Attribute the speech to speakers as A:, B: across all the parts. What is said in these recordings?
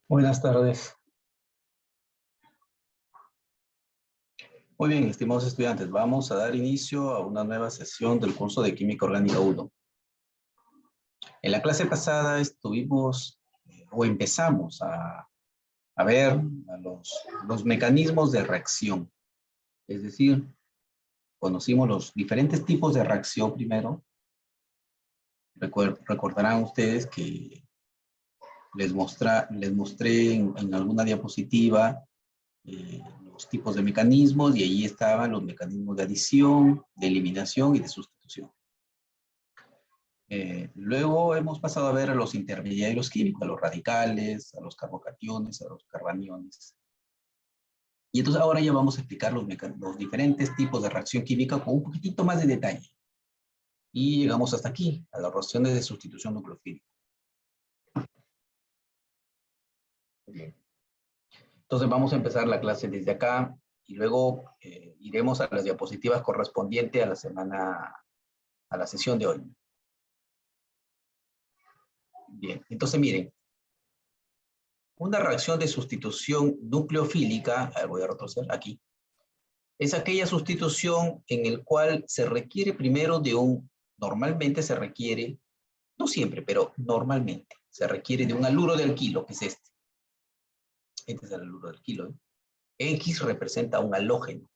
A: Buenas tardes. Muy bien, estimados estudiantes, vamos a dar inicio a una nueva sesión del curso de Química Orgánica 1. En la clase pasada estuvimos o empezamos a ver los mecanismos de reacción. Es decir, conocimos los diferentes tipos de reacción primero. Recordarán ustedes que les mostré en alguna diapositiva los tipos de mecanismos y allí estaban los mecanismos de adición, de eliminación y de sustitución. Luego hemos pasado a ver a los intermediarios químicos, a los radicales, a los carbocationes, a los carbaniones. Y entonces ahora ya vamos a explicar los diferentes tipos de reacción química con un poquitito más de detalle. Y llegamos hasta aquí, a las reacciones de sustitución nucleofílica. Bien. Entonces vamos a empezar la clase desde acá y luego iremos a las diapositivas correspondientes a la sesión de hoy. Bien, entonces miren, una reacción de sustitución nucleofílica, voy a retroceder aquí, es aquella sustitución en el cual se requiere primero normalmente se requiere, no siempre, pero normalmente, se requiere de un haluro de alquilo, que es este. Este es el haluro de alquilo. X representa un halógeno.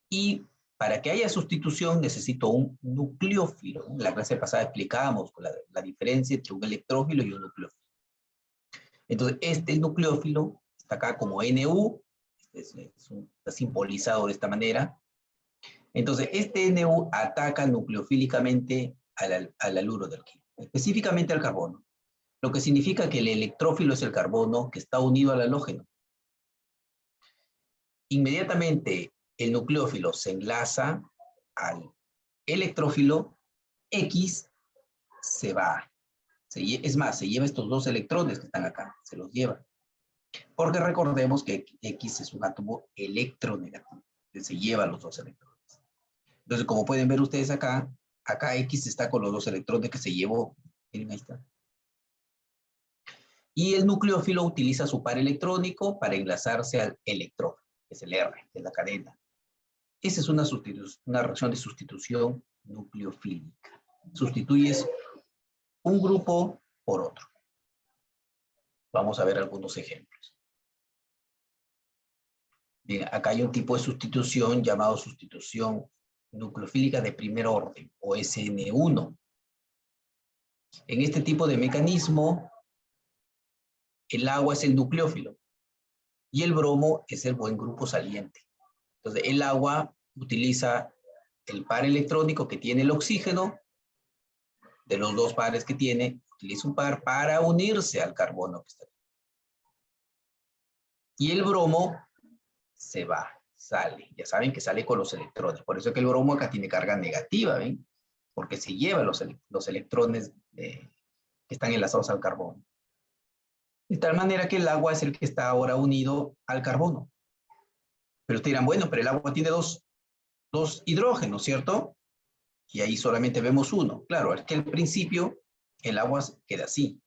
A: Y para que haya sustitución necesito un nucleófilo. En la clase pasada explicábamos la diferencia entre un electrófilo y un nucleófilo. Entonces, este nucleófilo está acá como NU, está simbolizado de esta manera. Entonces, este NU ataca nucleofílicamente al haluro de alquilo, específicamente al carbono, lo que significa que el electrófilo es el carbono que está unido al halógeno. Inmediatamente el nucleófilo se enlaza al electrófilo, X se va. Es más, se lleva estos dos electrones que están acá, se los lleva. Porque recordemos que X es un átomo electronegativo, que se lleva los dos electrones. Entonces, como pueden ver ustedes acá X está con los dos electrones que se llevó. Miren, ahí está. Y el nucleófilo utiliza su par electrónico para enlazarse al electrón, que es el R, que es la cadena. Esa es una reacción de sustitución nucleofílica. Sustituyes un grupo por otro. Vamos a ver algunos ejemplos. Bien, acá hay un tipo de sustitución llamado sustitución nucleofílica de primer orden, o SN1. En este tipo de mecanismo, el agua es el nucleófilo y el bromo es el buen grupo saliente. Entonces, el agua utiliza el par electrónico que tiene el oxígeno, de los dos pares que tiene, utiliza un par para unirse al carbono que está aquí. Y el bromo se va, sale. Ya saben que sale con los electrones. Por eso que el bromo acá tiene carga negativa, ¿ven? Porque se lleva los electrones que están enlazados al carbono. De tal manera que el agua es el que está ahora unido al carbono. Pero ustedes dirán, bueno, pero el agua tiene dos hidrógenos, ¿cierto? Y ahí solamente vemos uno. Claro, es que al principio el agua queda así.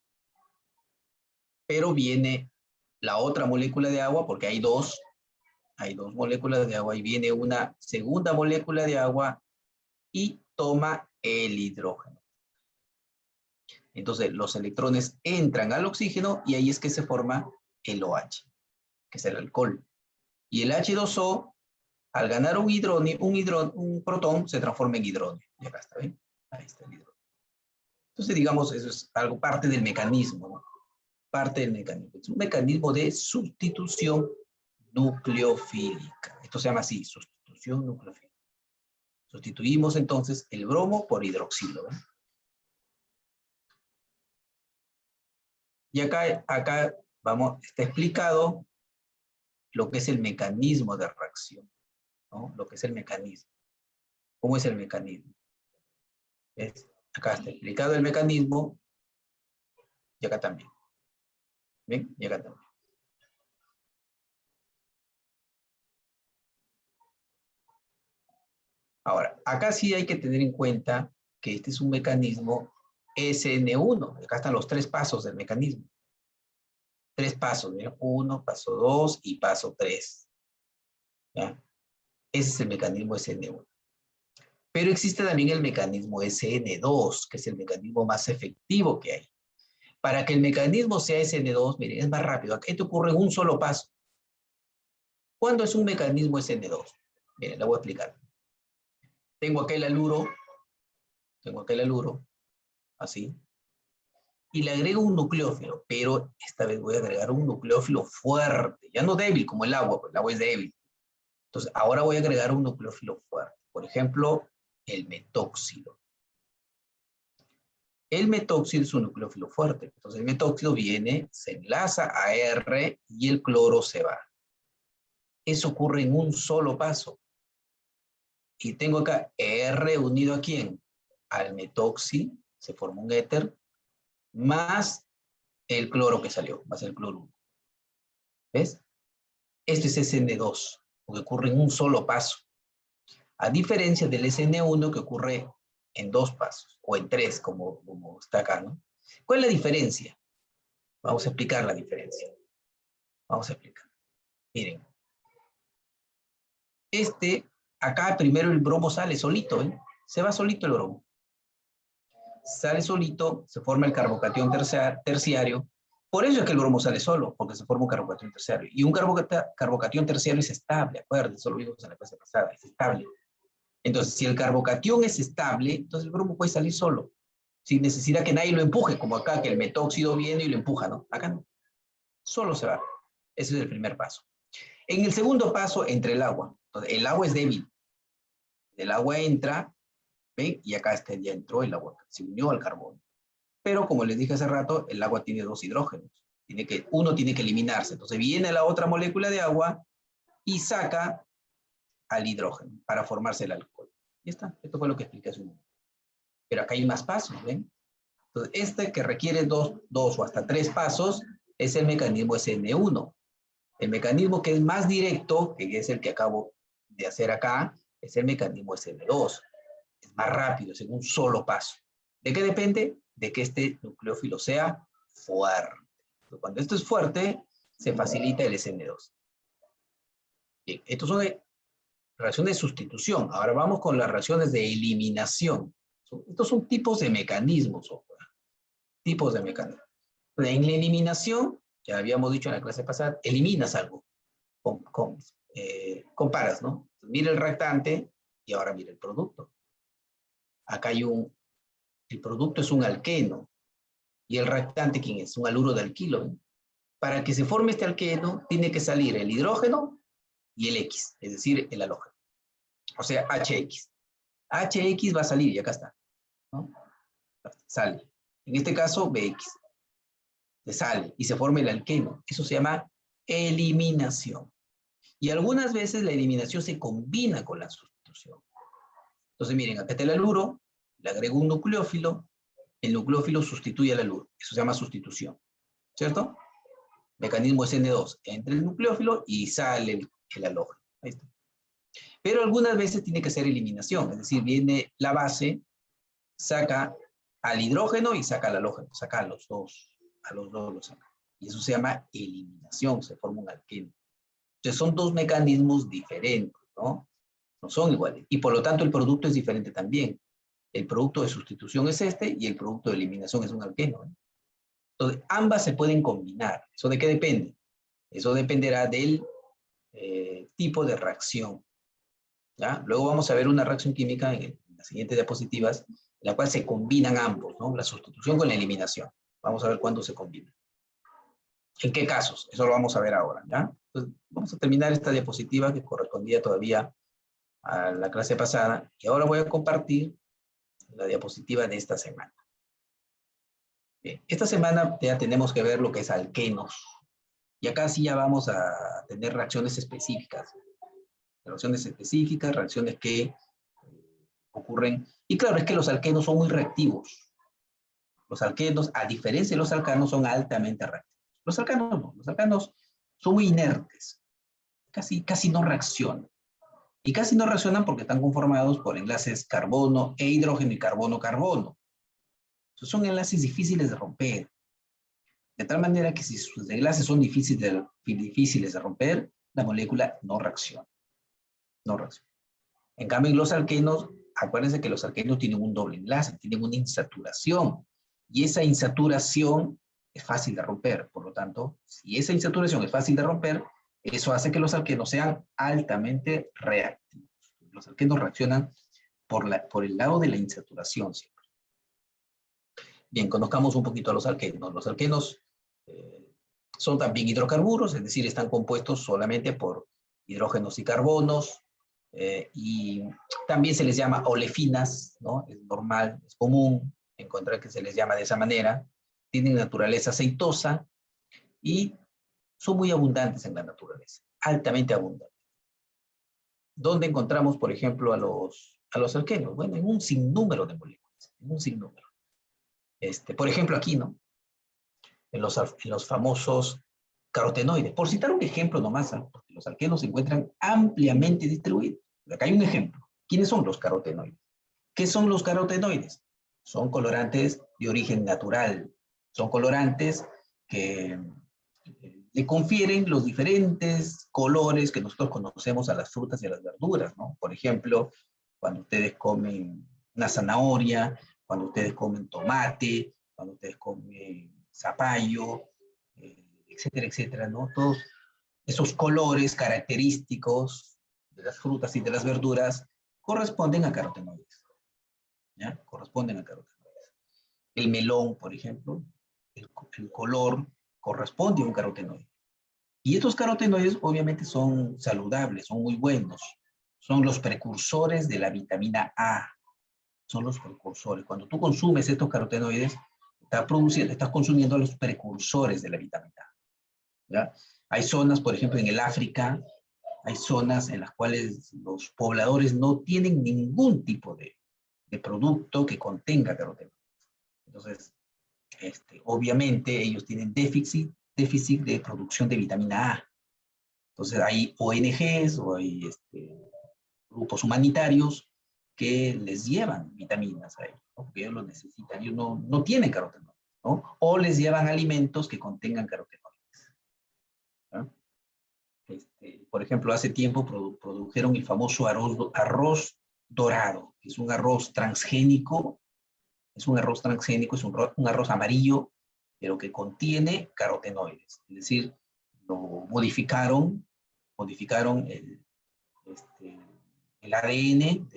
A: Pero viene la otra molécula de agua, porque hay dos moléculas de agua, y viene una segunda molécula de agua y toma el hidrógeno. Entonces los electrones entran al oxígeno y ahí es que se forma el OH, que es el alcohol. Y el H2O, al ganar un protón, se transforma en hidrógeno. Y acá está, ¿ven? Ahí está el hidrógeno. Entonces, digamos, eso es algo parte del mecanismo, ¿no? Parte del mecanismo. Es un mecanismo de sustitución nucleofílica. Esto se llama así, sustitución nucleofílica. Sustituimos entonces el bromo por hidroxilo, ¿eh? Y acá está explicado lo que es el mecanismo de reacción, ¿no? Lo que es el mecanismo. ¿Cómo es el mecanismo? Acá está explicado el mecanismo y acá también. ¿Ven? Y acá también. Ahora, acá sí hay que tener en cuenta que este es un mecanismo SN1. Acá están los tres pasos del mecanismo. 3 pasos, ¿ya? 1, paso 2 y paso 3. ¿Ya? Ese es el mecanismo SN1. Pero existe también el mecanismo SN2, que es el mecanismo más efectivo que hay. Para que el mecanismo sea SN2, miren, es más rápido. Esto ocurre en un solo paso. ¿Cuándo es un mecanismo SN2? Miren, la voy a explicar. Tengo aquel aluro, así, y le agrego un nucleófilo, pero esta vez voy a agregar un nucleófilo fuerte, ya no débil como el agua, porque el agua es débil. Entonces, ahora voy a agregar un nucleófilo fuerte. Por ejemplo, el metóxido. El metóxido es un nucleófilo fuerte. Entonces, el metóxido viene, se enlaza a R y el cloro se va. Eso ocurre en un solo paso. Y tengo acá R unido a ¿quién? Al metóxido, se forma un éter, más el cloro que salió, más el cloro 1. ¿Ves? Esto es SN2, porque ocurre en un solo paso. A diferencia del SN1 que ocurre en 2 pasos, o en 3, como está acá, ¿no? ¿Cuál es la diferencia? Vamos a explicar la diferencia. Vamos a explicar. Miren. Acá primero el bromo sale solito, ¿eh? Se va solito el bromo. Sale solito, se forma el carbocatión terciario. Por eso es que el bromo sale solo, porque se forma un carbocatión terciario. Y un carbocatión terciario es estable, acuérdense, eso lo vimos en la clase pasada, es estable. Entonces, si el carbocatión es estable, entonces el bromo puede salir solo, sin necesidad que nadie lo empuje, como acá, que el metóxido viene y lo empuja, ¿no? Acá no. Solo se va. Ese es el primer paso. En el segundo paso, entra el agua. Entonces, el agua es débil. El agua entra, ¿ven? Y acá ya entró el agua, se unió al carbono. Pero como les dije hace rato, el agua tiene 2 hidrógenos. Uno tiene que eliminarse. Entonces viene la otra molécula de agua y saca al hidrógeno para formarse el alcohol. Y está. Esto fue lo que expliqué hace un momento. Pero acá hay más pasos, ¿ven? Entonces, que requiere dos o hasta 3 pasos es el mecanismo SN1. El mecanismo que es más directo, que es el que acabo de hacer acá, es el mecanismo SN2. Es más rápido, es en un solo paso. ¿De qué depende? De que este nucleófilo sea fuerte. Cuando esto es fuerte, se facilita el SN2. Bien, estos son reacciones de sustitución. Ahora vamos con las reacciones de eliminación. Estos son tipos de mecanismos. Tipos de mecanismos. En la eliminación, ya habíamos dicho en la clase pasada, eliminas algo. Comparas, ¿no? Mira el reactante y ahora mira el producto. Acá hay el producto es un alqueno. ¿Y el reactante quién es? Un haluro de alquilo, ¿eh? Para que se forme este alqueno, tiene que salir el hidrógeno y el X, es decir, el halógeno. O sea, HX. HX va a salir y acá está, ¿no? Sale. En este caso, BX. Se sale y se forma el alqueno. Eso se llama eliminación. Y algunas veces la eliminación se combina con la sustitución. Entonces, miren, acá está el haluro, le agrego un nucleófilo, el nucleófilo sustituye al haluro. Eso se llama sustitución, ¿cierto? Mecanismo SN2, entra el nucleófilo y sale el halógeno. Ahí está. Pero algunas veces tiene que ser eliminación, es decir, viene la base, saca al hidrógeno y saca al halógeno, saca a los dos lo saca. Y eso se llama eliminación, se forma un alqueno. Entonces son 2 mecanismos diferentes, ¿no? No son iguales. Y por lo tanto el producto es diferente también. El producto de sustitución es este y el producto de eliminación es un alqueno, ¿eh? Entonces, ambas se pueden combinar. ¿Eso de qué depende? Eso dependerá del tipo de reacción. ¿Ya? Luego vamos a ver una reacción química en las siguientes diapositivas, en la cual se combinan ambos, ¿no? La sustitución con la eliminación. Vamos a ver cuándo se combinan. ¿En qué casos? Eso lo vamos a ver ahora, ¿ya? Entonces, vamos a terminar esta diapositiva que correspondía todavía a la clase pasada, y ahora voy a compartir la diapositiva de esta semana. Bien, esta semana ya tenemos que ver lo que es alquenos. Y acá sí ya vamos a tener reacciones específicas. Reacciones que ocurren. Y claro, es que los alquenos son muy reactivos. Los alquenos, a diferencia de los alcanos, son altamente reactivos. Los alcanos no, los alcanos son muy inertes. Casi no reaccionan. Y casi no reaccionan porque están conformados por enlaces carbono e hidrógeno y carbono-carbono. Son enlaces difíciles de romper. De tal manera que si sus enlaces son difíciles de romper, la molécula no reacciona. No reacciona. En cambio, en los alquenos, acuérdense que los alquenos tienen un doble enlace, tienen una insaturación. Y esa insaturación es fácil de romper. Por lo tanto, si esa insaturación es fácil de romper, eso hace que los alquenos sean altamente reactivos. Los alquenos reaccionan por el lado de la insaturación siempre. Bien, conozcamos un poquito a los alquenos. Los alquenos son también hidrocarburos, es decir, están compuestos solamente por hidrógenos y carbonos, y también se les llama olefinas, ¿no? Es normal, es común encontrar que se les llama de esa manera. Tienen naturaleza aceitosa y son muy abundantes en la naturaleza, altamente abundantes. ¿Dónde encontramos, por ejemplo, a los alquenos? Bueno, en un sinnúmero de moléculas, en un sinnúmero. Por ejemplo, aquí, ¿no? En los famosos carotenoides. Por citar un ejemplo nomás, ¿eh? Porque los alquenos se encuentran ampliamente distribuidos. Acá hay un ejemplo. ¿Quiénes son los carotenoides? ¿Qué son los carotenoides? Son colorantes de origen natural. Son colorantes que le confieren los diferentes colores que nosotros conocemos a las frutas y a las verduras, ¿no? Por ejemplo, cuando ustedes comen una zanahoria, cuando ustedes comen tomate, cuando ustedes comen zapallo, etcétera, etcétera, ¿no? Todos esos colores característicos de las frutas y de las verduras corresponden a carotenoides, ¿ya? Corresponden a carotenoides. El melón, por ejemplo, el color corresponde a un carotenoide. Y estos carotenoides obviamente son saludables, son muy buenos. Son los precursores de la vitamina A. Son los precursores. Cuando tú consumes estos carotenoides, estás consumiendo los precursores de la vitamina A. ¿Ya? Hay zonas, por ejemplo, en el África, hay zonas en las cuales los pobladores no tienen ningún tipo de producto que contenga carotenoides. Entonces, obviamente ellos tienen déficit de producción de vitamina A. Entonces hay ONGs o hay grupos humanitarios que les llevan vitaminas a ellos, ¿no? Porque ellos lo necesitan, ellos no tienen carotenoides, ¿no? O les llevan alimentos que contengan carotenoides, ¿no? Por ejemplo, hace tiempo produjeron el famoso arroz dorado, que es un arroz transgénico, es un arroz amarillo, pero que contiene carotenoides. Es decir, lo modificaron el ADN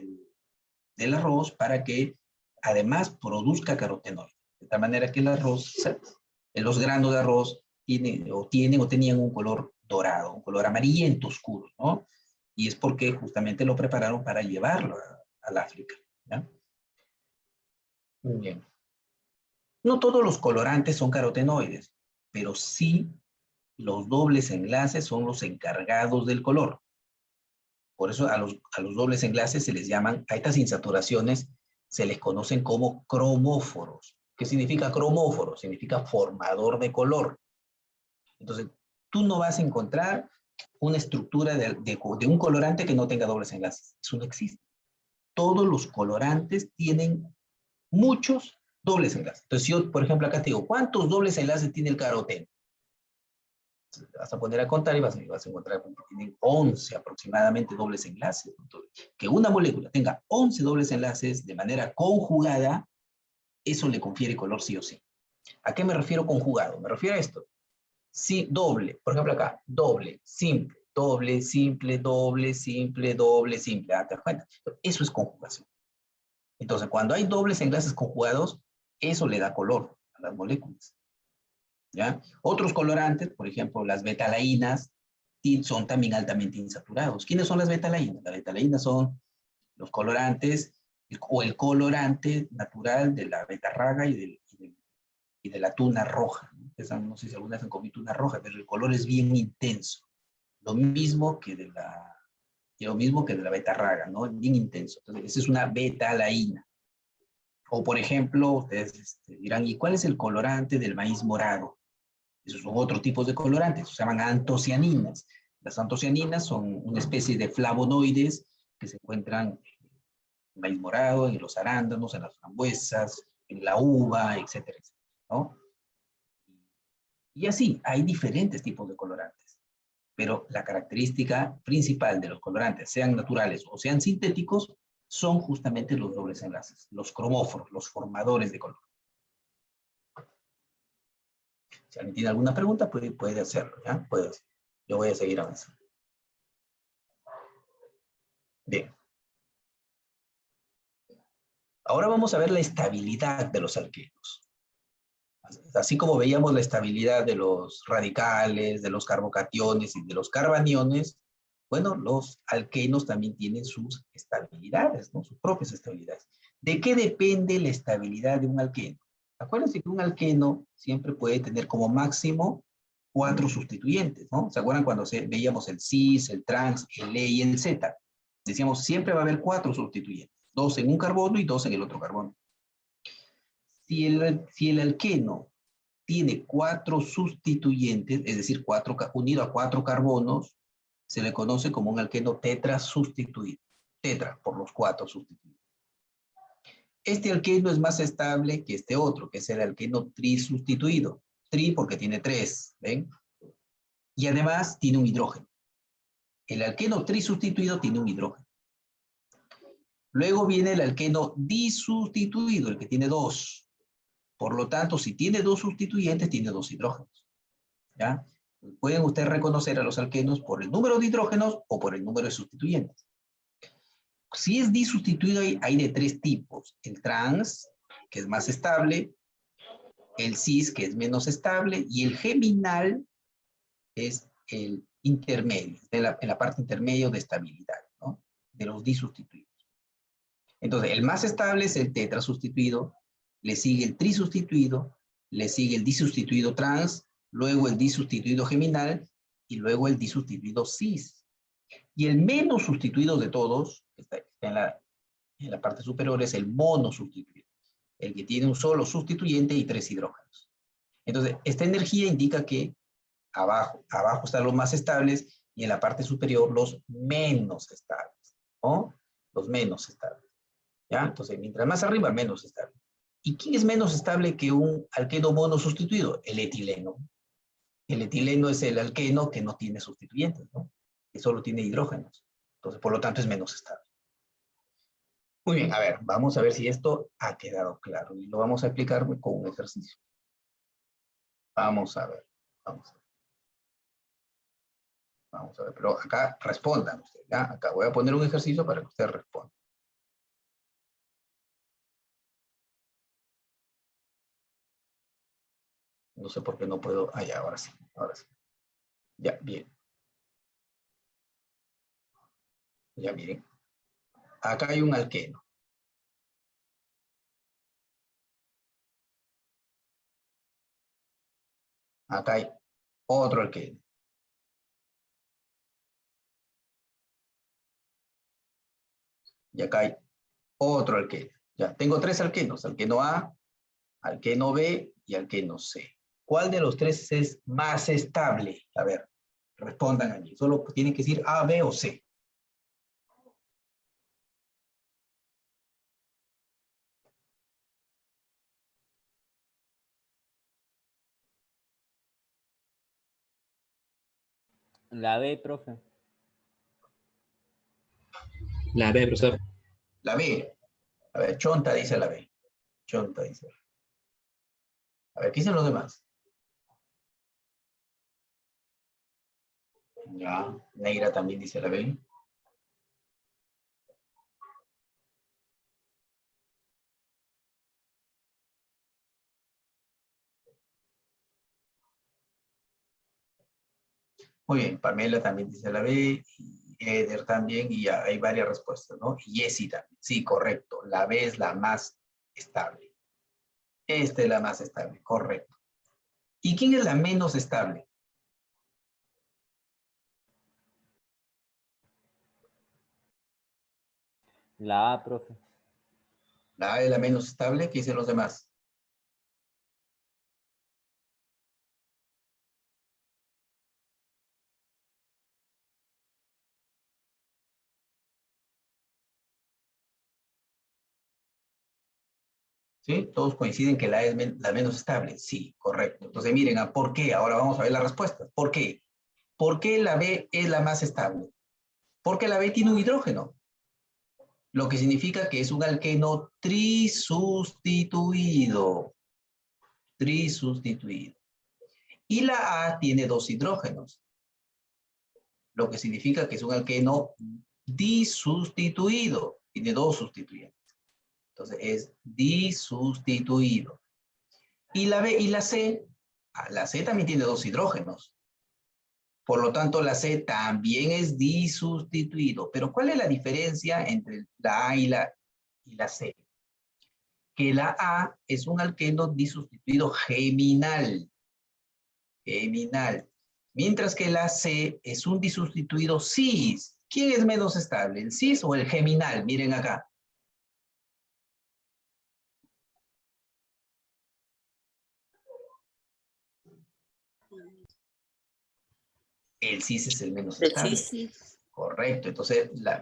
A: del arroz para que además produzca carotenoides. De tal manera que el arroz, los granos de arroz tienen o tenían un color dorado, un color amarillento oscuro, ¿no? Y es porque justamente lo prepararon para llevarlo al África, ¿ya? Muy bien. No todos los colorantes son carotenoides, pero sí los dobles enlaces son los encargados del color. Por eso a los dobles enlaces se les llaman, a estas insaturaciones se les conocen como cromóforos. ¿Qué significa cromóforo? Significa formador de color. Entonces, tú no vas a encontrar una estructura de un colorante que no tenga dobles enlaces. Eso no existe. Todos los colorantes tienen muchos dobles enlaces. Entonces, yo, por ejemplo, acá te digo, ¿cuántos dobles enlaces tiene el caroteno? Te vas a poner a contar y vas a encontrar que tienen 11 aproximadamente dobles enlaces. Entonces, que una molécula tenga 11 dobles enlaces de manera conjugada, eso le confiere color sí o sí. ¿A qué me refiero conjugado? Me refiero a esto. Sí, doble, por ejemplo acá, doble, simple, doble, simple, doble, simple, doble, simple. ¿Te das cuenta? Eso es conjugación. Entonces, cuando hay dobles enlaces conjugados, eso le da color a las moléculas, ¿ya? Otros colorantes, por ejemplo, las betalainas, son también altamente insaturados. ¿Quiénes son las betalainas? Las betalainas son los colorantes o el colorante natural de la betarraga y de la tuna roja. No sé si alguna vez han comido tuna roja, pero el color es bien intenso. Lo mismo que de la betarraga, ¿no? Bien intenso. Entonces, esa es una betalaína. O, por ejemplo, ustedes dirán, ¿y cuál es el colorante del maíz morado? Esos son otros tipos de colorantes, se llaman antocianinas. Las antocianinas son una especie de flavonoides que se encuentran en el maíz morado, en los arándanos, en las frambuesas, en la uva, etcétera, etcétera, ¿no? Y así, hay diferentes tipos de colorantes. Pero la característica principal de los colorantes, sean naturales o sean sintéticos, son justamente los dobles enlaces, los cromóforos, los formadores de color. Si alguien tiene alguna pregunta, puede hacerlo, ¿ya? Puede hacerlo. Yo voy a seguir avanzando. Bien. Ahora vamos a ver la estabilidad de los alquenos. Así como veíamos la estabilidad de los radicales, de los carbocationes y de los carbaniones, bueno, los alquenos también tienen sus estabilidades, ¿no? Sus propias estabilidades. ¿De qué depende la estabilidad de un alqueno? Acuérdense que un alqueno siempre puede tener como máximo 4 sustituyentes, ¿no? ¿Se acuerdan cuando veíamos el cis, el trans, el E y el Z? Decíamos, siempre va a haber 4 sustituyentes, 2 en un carbono y 2 en el otro carbono. Si el alqueno tiene 4 sustituyentes, es decir, unido a 4 carbonos, se le conoce como un alqueno tetrasustituido. Tetra, por los 4 sustituidos. Este alqueno es más estable que este otro, que es el alqueno trisustituido. Tri porque tiene 3, ¿ven? Y además tiene un hidrógeno. El alqueno trisustituido tiene un hidrógeno. Luego viene el alqueno disustituido, el que tiene 2. Por lo tanto, si tiene 2 sustituyentes, tiene 2 hidrógenos. ¿Ya? Pueden ustedes reconocer a los alquenos por el número de hidrógenos o por el número de sustituyentes. Si es disustituido, hay de 3 tipos. El trans, que es más estable, el cis, que es menos estable, y el geminal es el intermedio, en la parte intermedia de estabilidad, ¿no? De los disustituidos. Entonces, el más estable es el tetrasustituido, le sigue el trisustituido, le sigue el disustituido trans, luego el disustituido geminal y luego el disustituido cis. Y el menos sustituido de todos, que está en la parte superior, es el monosustituido, el que tiene un solo sustituyente y 3 hidrógenos. Entonces, esta energía indica que abajo están los más estables y en la parte superior los menos estables, ¿no? Los menos estables. ¿Ya? Entonces, mientras más arriba, menos estable. ¿Y quién es menos estable que un alqueno monosustituido? El etileno. El etileno es el alqueno que no tiene sustituyentes, ¿no? Que solo tiene hidrógenos. Entonces, por lo tanto, es menos estable. Muy bien, a ver, vamos a ver si esto ha quedado claro. Y lo vamos a explicar con un ejercicio. Vamos a ver, vamos a ver. Vamos a ver, pero acá respondan ustedes, ¿ya? Acá voy a poner un ejercicio para que ustedes respondan. No sé por qué no puedo. Ah, ya, ahora sí, ahora sí. Ya, bien. Ya, miren. Acá hay un alqueno. Acá hay otro alqueno. Y acá hay otro alqueno. Ya, tengo 3 alquenos. Alqueno A, alqueno B y alqueno C. ¿Cuál de los 3 es más estable? A ver, respondan allí. Solo tienen que decir A, B o C.
B: La B, profe.
C: La B, profesor.
A: La B. A ver, Chonta dice la B. Chonta dice. A ver, ¿qué dicen los demás? Ya, Neira también dice la B. Muy bien, Pamela también dice la B, y Eder también, y ya hay varias respuestas, ¿no? Y Jessie también. Sí, correcto. La B es la más estable. Esta es la más estable, correcto. ¿Y quién es la menos estable?
B: La A, profe.
A: La A es la menos estable, ¿qué dicen los demás? ¿Sí? Todos coinciden que la A es la menos estable. Sí, correcto. Entonces miren, ¿por qué? Ahora vamos a ver la respuesta. ¿Por qué? ¿Por qué la B es la más estable? Porque la B tiene un hidrógeno, lo que significa que es un alqueno trisustituido. Trisustituido. Y la A tiene dos hidrógenos, lo que significa que es un alqueno disustituido. Tiene dos sustituyentes. Entonces es disustituido. Y la B y la C también tiene dos hidrógenos. Por lo tanto, la C también es disustituido. Pero ¿cuál es la diferencia entre la A y la C? Que la A es un alqueno disustituido geminal. Geminal. Mientras que la C es un disustituido cis. ¿Quién es menos estable, el cis o el geminal? Miren acá. El cis es el menos estable.
D: Sí.
A: Correcto. Entonces, la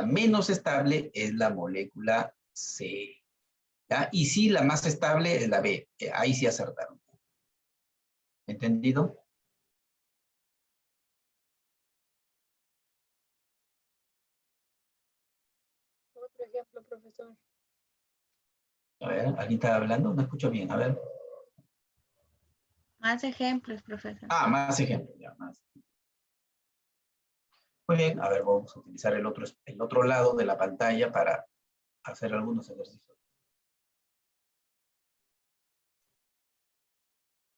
A: menos estable es la molécula C. ¿Ya? Y sí, la más estable es la B. Ahí sí acertaron. ¿Entendido?
D: Otro ejemplo, profesor.
A: A ver, ¿alguien está hablando? No escucho bien. A ver.
D: Más ejemplos, profesor.
A: Ah, más ejemplos. Ya, más. Muy bien. A ver, vamos a utilizar el otro lado de la pantalla para hacer algunos ejercicios.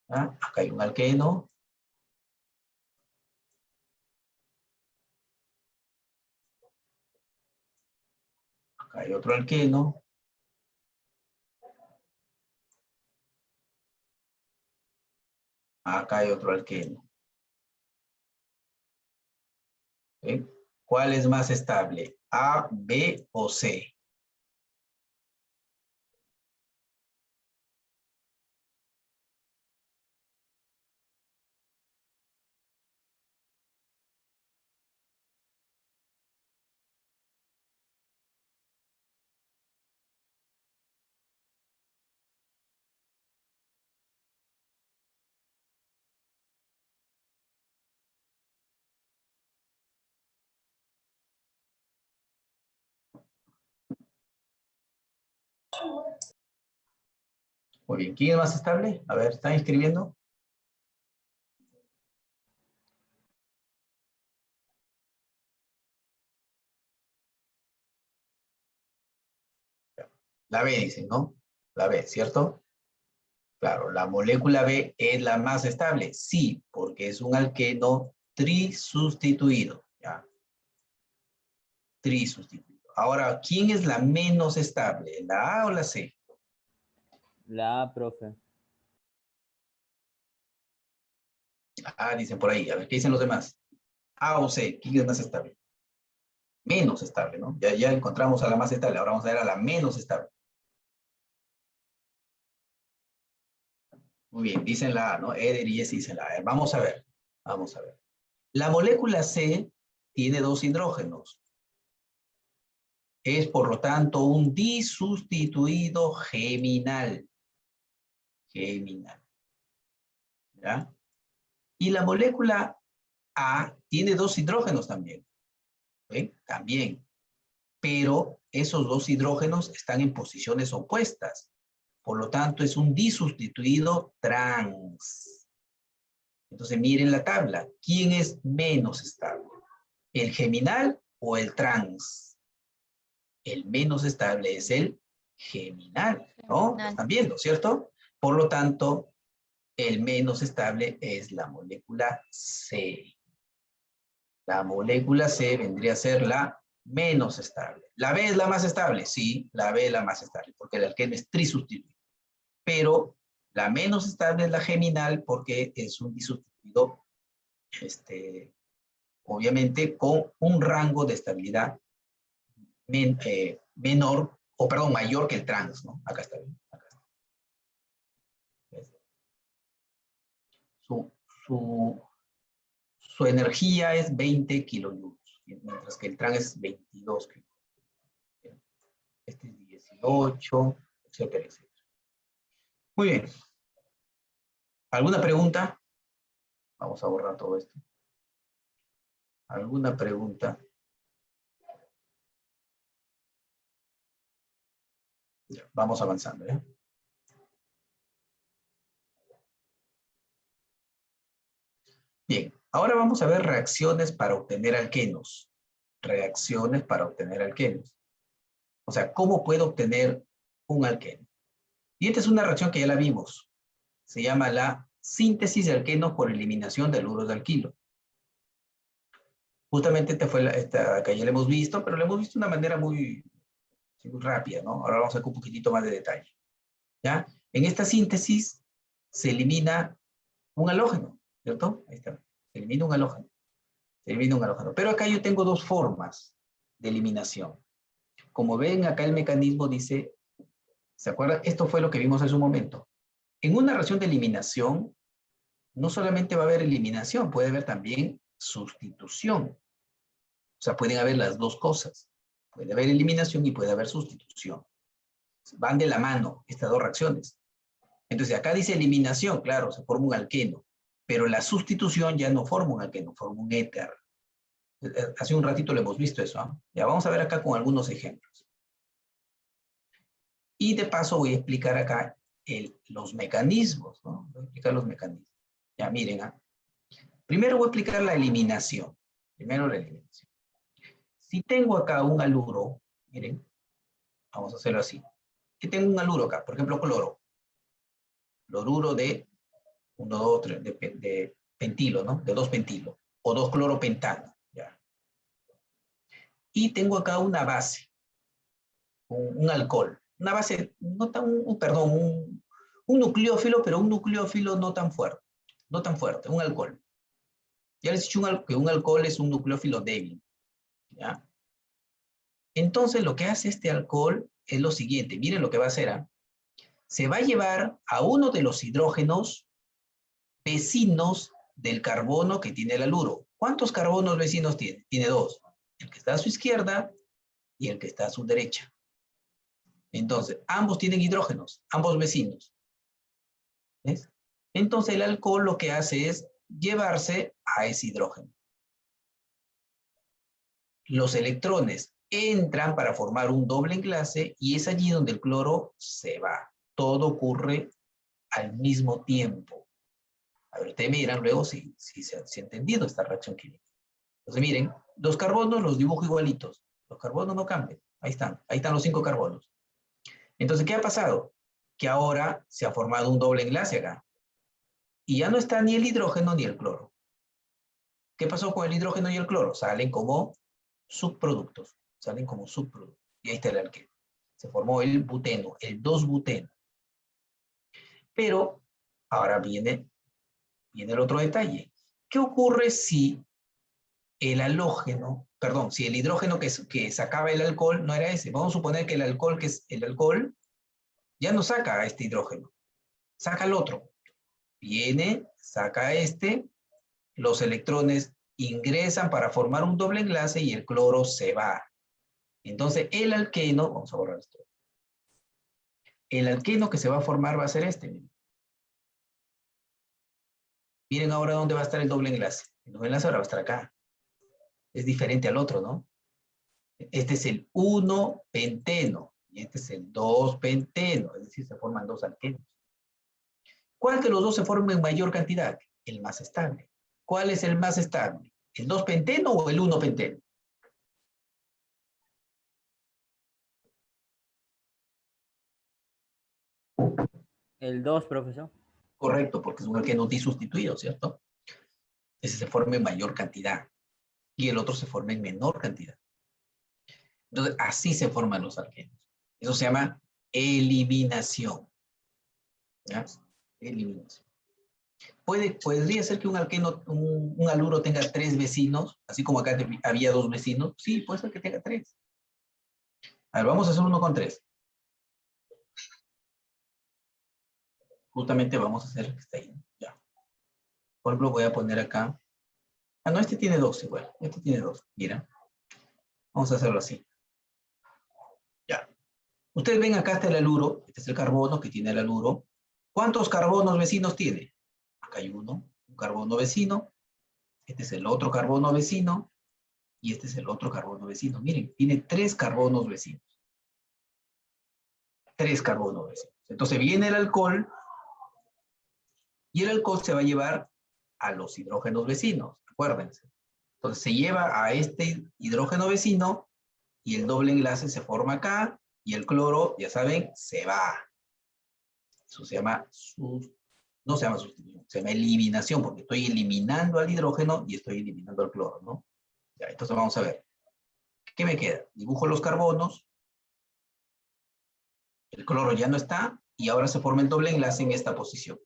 A: ¿Ah? Acá hay un alqueno. Acá hay otro alqueno. Acá hay otro alqueno. ¿Sí? ¿Cuál es más estable? ¿A, B o C? Muy bien. ¿Quién es más estable? A ver, ¿están escribiendo? La B dicen, ¿no? La B, ¿cierto? Claro, la molécula B es la más estable. Sí, porque es un alqueno trisustituido. ¿Ya? Trisustituido. Ahora, ¿quién es la menos estable? ¿La A o la C?
B: La A, profe.
A: Ah, dicen por ahí. A ver, ¿qué dicen los demás? A o C, ¿quién es más estable? Menos estable, ¿no? Ya encontramos a la más estable. Ahora vamos a ver a la menos estable. Muy bien, dicen la A, ¿no? Eder y Jesse dicen la A. A ver, vamos a ver. Vamos a ver. La molécula C tiene dos hidrógenos. Es, por lo tanto, un disustituido geminal. Geminal. ¿Ya? Y la molécula A tiene dos hidrógenos también. ¿Sí? También. Pero esos dos hidrógenos están en posiciones opuestas. Por lo tanto, es un disustituido trans. Entonces, miren la tabla. ¿Quién es menos estable? ¿El geminal o el trans? El menos estable es el geminal, ¿no? Lo están viendo, ¿cierto? Por lo tanto, el menos estable es la molécula C. La molécula C vendría a ser la menos estable. ¿La B es la más estable? Sí, la B es la más estable, porque el alqueno es trisustituido. Pero la menos estable es la geminal, porque es un disustituido, obviamente, con un rango de estabilidad menor, o perdón, mayor que el trans, ¿no? Acá está bien. Acá está. Su, su, su energía es 20 kilojoules, mientras que el trans es 22 kilojoules. Este es 18, etcétera, etcétera. Muy bien. ¿Alguna pregunta? Vamos a borrar todo esto. ¿Alguna pregunta? Ya, vamos avanzando, ¿eh? Bien, ahora vamos a ver reacciones para obtener alquenos. Reacciones para obtener alquenos. O sea, ¿cómo puedo obtener un alqueno? Y esta es una reacción que ya la vimos. Se llama la síntesis de alquenos por eliminación de haluro de alquilo. Justamente esta que ya la hemos visto, pero la hemos visto de una manera muy rápida, ¿no? Ahora vamos a ver un poquitito más de detalle. ¿Ya? En esta síntesis se elimina un halógeno, ¿cierto? Ahí está. Se elimina un halógeno. Se elimina un halógeno. Pero acá yo tengo dos formas de eliminación. Como ven, acá el mecanismo dice, ¿se acuerdan? Esto fue lo que vimos en su momento. En una reacción de eliminación, no solamente va a haber eliminación, puede haber también sustitución. O sea, pueden haber las dos cosas. Puede haber eliminación y puede haber sustitución. Van de la mano estas dos reacciones. Entonces, acá dice eliminación, claro, se forma un alqueno. Pero la sustitución ya no forma un alqueno, forma un éter. Hace un ratito lo hemos visto eso, ¿eh? Ya vamos a ver acá con algunos ejemplos. Y de paso voy a explicar acá los mecanismos, ¿no? Voy a explicar los mecanismos. Ya, miren, ¿eh? Primero voy a explicar la eliminación. Primero la eliminación. Si tengo acá un haluro, miren, vamos a hacerlo así. Que tengo un haluro acá, por ejemplo, cloro. Cloruro de 1, 2, 3, de pentilo, ¿no? De 2 pentilo. O 2 cloropentano, ya. Y tengo acá una base, un alcohol. Una base, no tan, perdón, un nucleófilo, pero un nucleófilo no tan fuerte, un alcohol. Ya les he dicho que un alcohol es un nucleófilo débil, ¿ya? Entonces lo que hace este alcohol es lo siguiente, miren lo que va a hacer, ¿eh? Se va a llevar a uno de los hidrógenos vecinos del carbono que tiene el haluro. ¿Cuántos carbonos vecinos tiene? Tiene 2. El que está a su izquierda y el que está a su derecha. Entonces, ambos tienen hidrógenos, ambos vecinos. ¿Ves? Entonces el alcohol lo que hace es llevarse a ese hidrógeno. Los electrones entran para formar un doble enlace y es allí donde el cloro se va. Todo ocurre al mismo tiempo. A ver, ustedes me dirán luego si se ha entendido esta reacción química. Entonces miren, los carbonos los dibujo igualitos. Los carbonos no cambian. Ahí están los 5 carbonos. Entonces, ¿qué ha pasado? Que ahora se ha formado un doble enlace acá. Y ya no está ni el hidrógeno ni el cloro. ¿Qué pasó con el hidrógeno y el cloro? Salen como subproductos. Salen como subproductos. Y ahí está el alqueno. Se formó el buteno, el 2-buteno. Pero ahora viene el otro detalle. ¿Qué ocurre si el halógeno, perdón, si el hidrógeno que sacaba el alcohol no era ese? Vamos a suponer que el alcohol ya no saca a este hidrógeno, saca el otro. Viene, saca este, los electrones ingresan para formar un doble enlace y el cloro se va. Entonces el alqueno, vamos a borrar esto. El alqueno que se va a formar va a ser este. Miren ahora dónde va a estar el doble enlace. El doble enlace ahora va a estar acá. Es diferente al otro, ¿no? Este es el 1-penteno y este es el 2-penteno, es decir, se forman 2 alquenos. ¿Cuál de los dos se forma en mayor cantidad? El más estable. ¿Cuál es el más estable? ¿El 2-penteno o el 1-penteno?
B: El 2, profesor.
A: Correcto, porque es un alqueno disustituido, ¿cierto? Ese se forma en mayor cantidad y el otro se forma en menor cantidad. Entonces, así se forman los alquenos. Eso se llama eliminación. ¿Ya? Eliminación. ¿Podría ser que un alqueno, un haluro tenga 3 vecinos, así como acá había 2 vecinos? Sí, puede ser que tenga 3. A ver, vamos a hacer uno con 3. Justamente vamos a hacer el que está ahí. Ya. Por ejemplo, voy a poner acá. Ah, no, este tiene 2 igual. Este tiene 2. Mira. Vamos a hacerlo así. Ya. Ustedes ven acá está el haluro. Este es el carbono que tiene el haluro. ¿Cuántos carbonos vecinos tiene? Acá hay uno, un carbono vecino. Este es el otro carbono vecino. Y este es el otro carbono vecino. Miren, tiene 3 carbonos vecinos. 3 carbonos vecinos. Entonces viene el alcohol. Y el alcohol se va a llevar a los hidrógenos vecinos. Acuérdense. Entonces se lleva a este hidrógeno vecino. Y el doble enlace se forma acá. Y el cloro, ya saben, se va. Eso se llama, no se llama sustitución, se llama eliminación, porque estoy eliminando al hidrógeno y estoy eliminando al cloro, ¿no? Ya, entonces vamos a ver. ¿Qué me queda? Dibujo los carbonos. El cloro ya no está y ahora se forma el doble enlace en esta posición.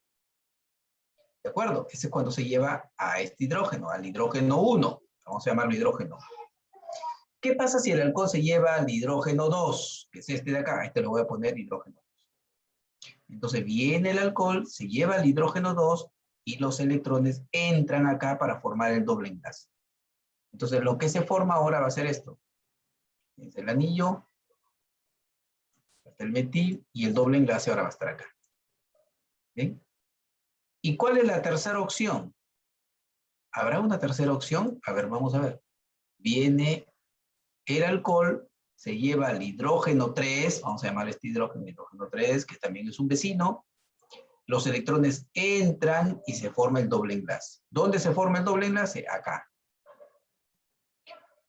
A: ¿De acuerdo? Ese es cuando se lleva a este hidrógeno, al hidrógeno 1. Vamos a llamarlo hidrógeno. ¿Qué pasa si el alcohol se lleva al hidrógeno 2? Que es este de acá. Este lo voy a poner hidrógeno 2. Entonces viene el alcohol, se lleva el hidrógeno 2 y los electrones entran acá para formar el doble enlace. Entonces lo que se forma ahora va a ser esto. Es el anillo, el metil y el doble enlace ahora va a estar acá. ¿Bien? ¿Y cuál es la tercera opción? ¿Habrá una tercera opción? A ver, vamos a ver. Viene el alcohol, se lleva el hidrógeno 3, vamos a llamar este hidrógeno 3, que también es un vecino. Los electrones entran y se forma el doble enlace. ¿Dónde se forma el doble enlace? Acá.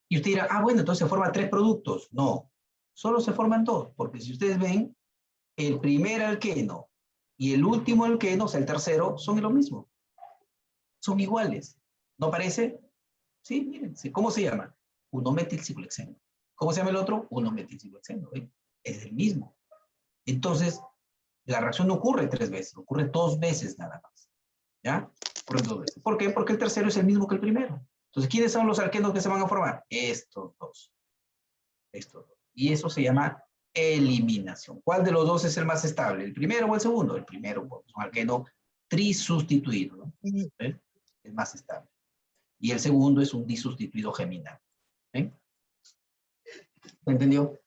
A: Y usted dirá, ah, bueno, entonces se forman 3 productos. No, solo se forman 2, porque si ustedes ven, el primer alqueno y el último alqueno, o sea, el tercero, son lo mismo. Son iguales. ¿No parece? Sí, miren, ¿cómo se llama? 1-metilciclohexeno. ¿Cómo se llama el otro? 1-metilciclohexeno. Es el mismo. Entonces, la reacción no ocurre 3 veces, ocurre 2 veces nada más. ¿Ya? Ocurre 2 veces. ¿Por qué? Porque el tercero es el mismo que el primero. Entonces, ¿quiénes son los alquenos que se van a formar? Estos dos. Estos dos. Y eso se llama eliminación. ¿Cuál de los dos es el más estable? ¿El primero o el segundo? El primero, porque es un alqueno trisustituido, ¿no? ¿Eh? Es más estable. Y el segundo es un disustituido geminal. ¿Eh? ¿Se entendió?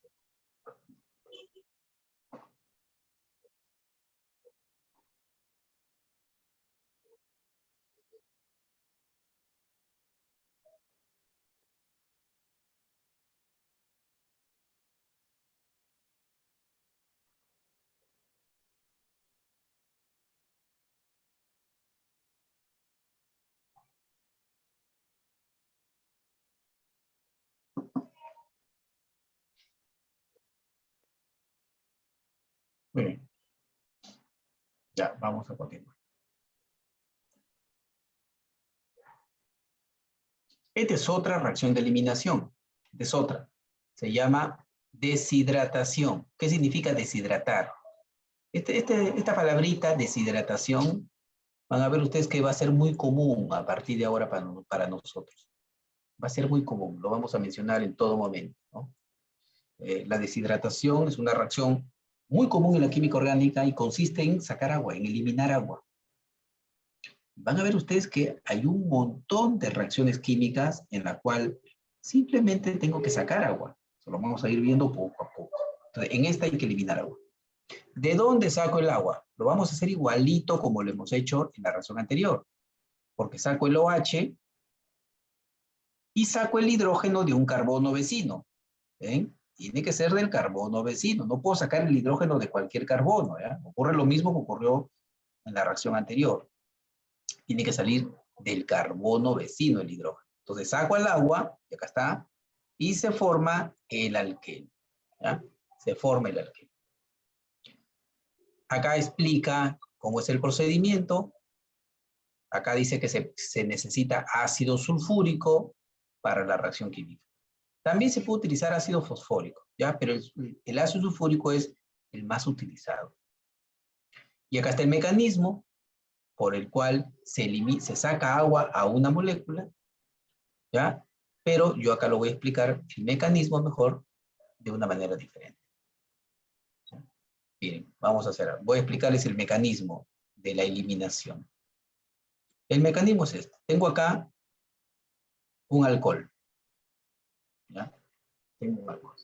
A: Muy bien. Ya, vamos a continuar. Esta es otra reacción de eliminación. Esta es otra. Se llama deshidratación. ¿Qué significa deshidratar? Esta palabrita, deshidratación, van a ver ustedes que va a ser muy común a partir de ahora para nosotros. Va a ser muy común, lo vamos a mencionar en todo momento, ¿no? La deshidratación es una reacción muy común en la química orgánica y consiste en sacar agua, en eliminar agua. Van a ver ustedes que hay un montón de reacciones químicas en la cual simplemente tengo que sacar agua. Eso lo vamos a ir viendo poco a poco. Entonces, en esta hay que eliminar agua. ¿De dónde saco el agua? Lo vamos a hacer igualito como lo hemos hecho en la reacción anterior. Porque saco el OH y saco el hidrógeno de un carbono vecino. ¿Ven? Tiene que ser del carbono vecino. No puedo sacar el hidrógeno de cualquier carbono. ¿Ya? Ocurre lo mismo que ocurrió en la reacción anterior. Tiene que salir del carbono vecino el hidrógeno. Entonces saco el agua, y acá está, y se forma el alqueno. ¿Ya? Se forma el alqueno. Acá explica cómo es el procedimiento. Acá dice que se necesita ácido sulfúrico para la reacción química. También se puede utilizar ácido fosfórico, ¿ya? Pero el ácido sulfúrico es el más utilizado. Y acá está el mecanismo por el cual se saca agua a una molécula, ¿ya? Pero yo acá lo voy a explicar el mecanismo mejor de una manera diferente. ¿Ya? Miren, vamos a hacer, voy a explicarles el mecanismo de la eliminación. El mecanismo es este. Tengo acá un alcohol. ¿Ya? Tengo un alcohol.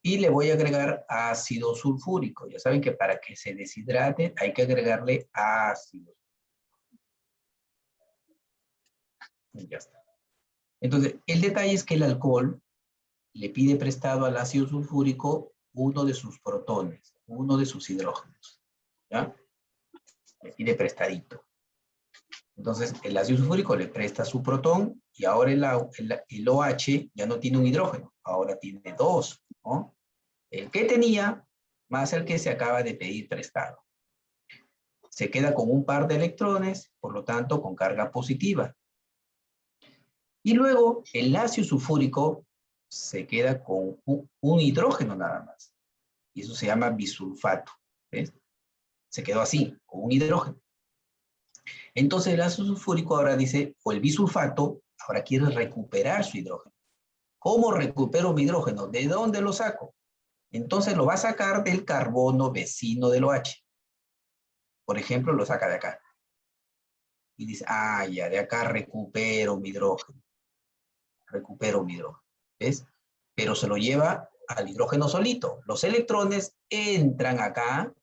A: Y le voy a agregar ácido sulfúrico. Ya saben que para que se deshidrate hay que agregarle ácido. Y ya está. Entonces, el detalle es que el alcohol le pide prestado al ácido sulfúrico uno de sus protones, uno de sus hidrógenos. ¿Ya? Le pide prestadito. Entonces, el ácido sulfúrico le presta su protón y ahora el OH ya no tiene un hidrógeno, ahora tiene dos, ¿no? El que tenía más el que se acaba de pedir prestado. Se queda con un par de electrones, por lo tanto, con carga positiva. Y luego, el ácido sulfúrico se queda con un hidrógeno nada más. Y eso se llama bisulfato. ¿Ves? Se quedó así, con un hidrógeno. Entonces, el ácido sulfúrico ahora dice, o el bisulfato, ahora quiere recuperar su hidrógeno. ¿Cómo recupero mi hidrógeno? ¿De dónde lo saco? Entonces lo va a sacar del carbono vecino del OH. Por ejemplo, lo saca de acá. Y dice, ah, ya, de acá recupero mi hidrógeno. Recupero mi hidrógeno. ¿Ves? Pero se lo lleva al hidrógeno solito. Los electrones entran acá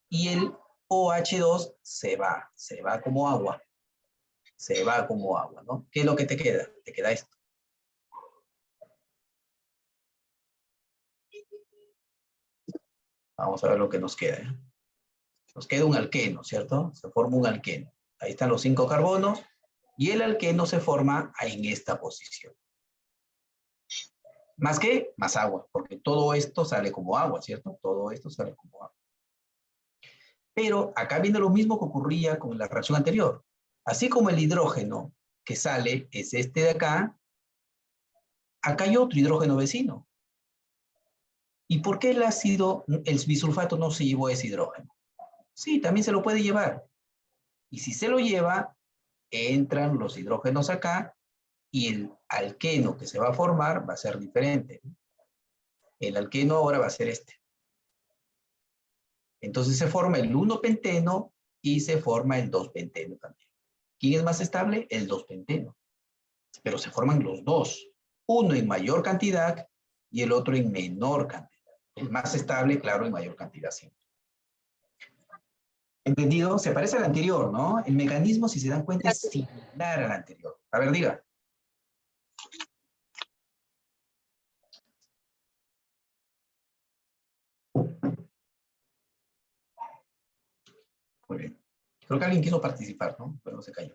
A: y el OH2 se va como agua. Se va como agua, ¿no? ¿Qué es lo que te queda? Te queda esto. Vamos a ver lo que nos queda. ¿Eh? Nos queda un alqueno, ¿cierto? Se forma un alqueno. Ahí están los 5 carbonos y el alqueno se forma en esta posición. ¿Más qué? Más agua, porque todo esto sale como agua, ¿cierto? Todo esto sale como agua. Pero acá viene lo mismo que ocurría con la reacción anterior. Así como el hidrógeno que sale es este de acá, acá hay otro hidrógeno vecino. ¿Y por qué el bisulfato no se llevó ese hidrógeno? Sí, también se lo puede llevar. Y si se lo lleva, entran los hidrógenos acá y el alqueno que se va a formar va a ser diferente. El alqueno ahora va a ser este. Entonces se forma el 1-penteno y se forma el 2-penteno también. ¿Quién es más estable? El 2-penteno. Pero se forman los dos. Uno en mayor cantidad y el otro en menor cantidad. El más estable, claro, en mayor cantidad siempre. ¿Entendido? Se parece al anterior, ¿no? El mecanismo, si se dan cuenta, es similar al anterior. A ver, diga. Muy bien. Creo que alguien quiso participar, ¿no? Pero se cayó.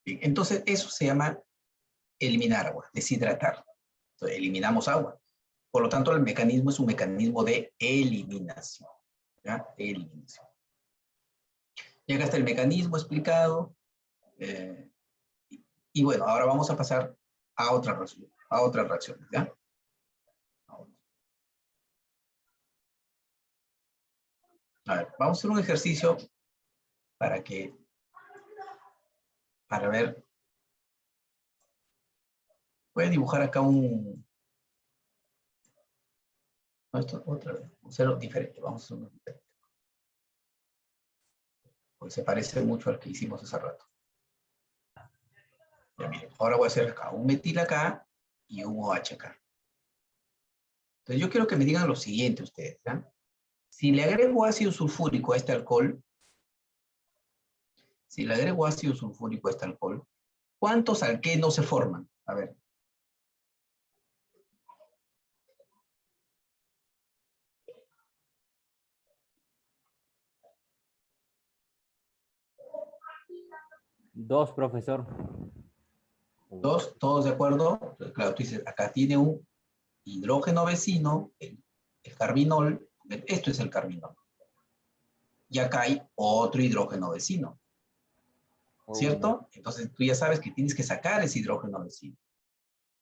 A: Bien, entonces, eso se llama eliminar agua, deshidratar. Entonces, eliminamos agua. Por lo tanto, el mecanismo es un mecanismo de eliminación. ¿Ya? Eliminación. Y acá está el mecanismo explicado. Y bueno, ahora vamos a pasar a otras reacciones. ¿Ya? A ver, vamos a hacer un ejercicio para ver. Voy a dibujar acá un... No, esto otra vez. Vamos a hacerlo diferente. Vamos a hacerlo diferente. Porque se parece mucho al que hicimos hace rato. Ya miren, ahora voy a hacer acá un metil acá y un OH acá. Entonces yo quiero que me digan lo siguiente ustedes. ¿Ya? Si le agrego ácido sulfúrico a este alcohol, ¿cuántos alquenos se forman? A ver.
B: Dos, profesor.
A: ¿Dos? ¿Todos de acuerdo? Entonces, claro, tú dices, acá tiene un hidrógeno vecino, el carbinol. Esto es el carbinol. Y acá hay otro hidrógeno vecino. ¿Cierto? Entonces tú ya sabes que tienes que sacar ese hidrógeno vecino.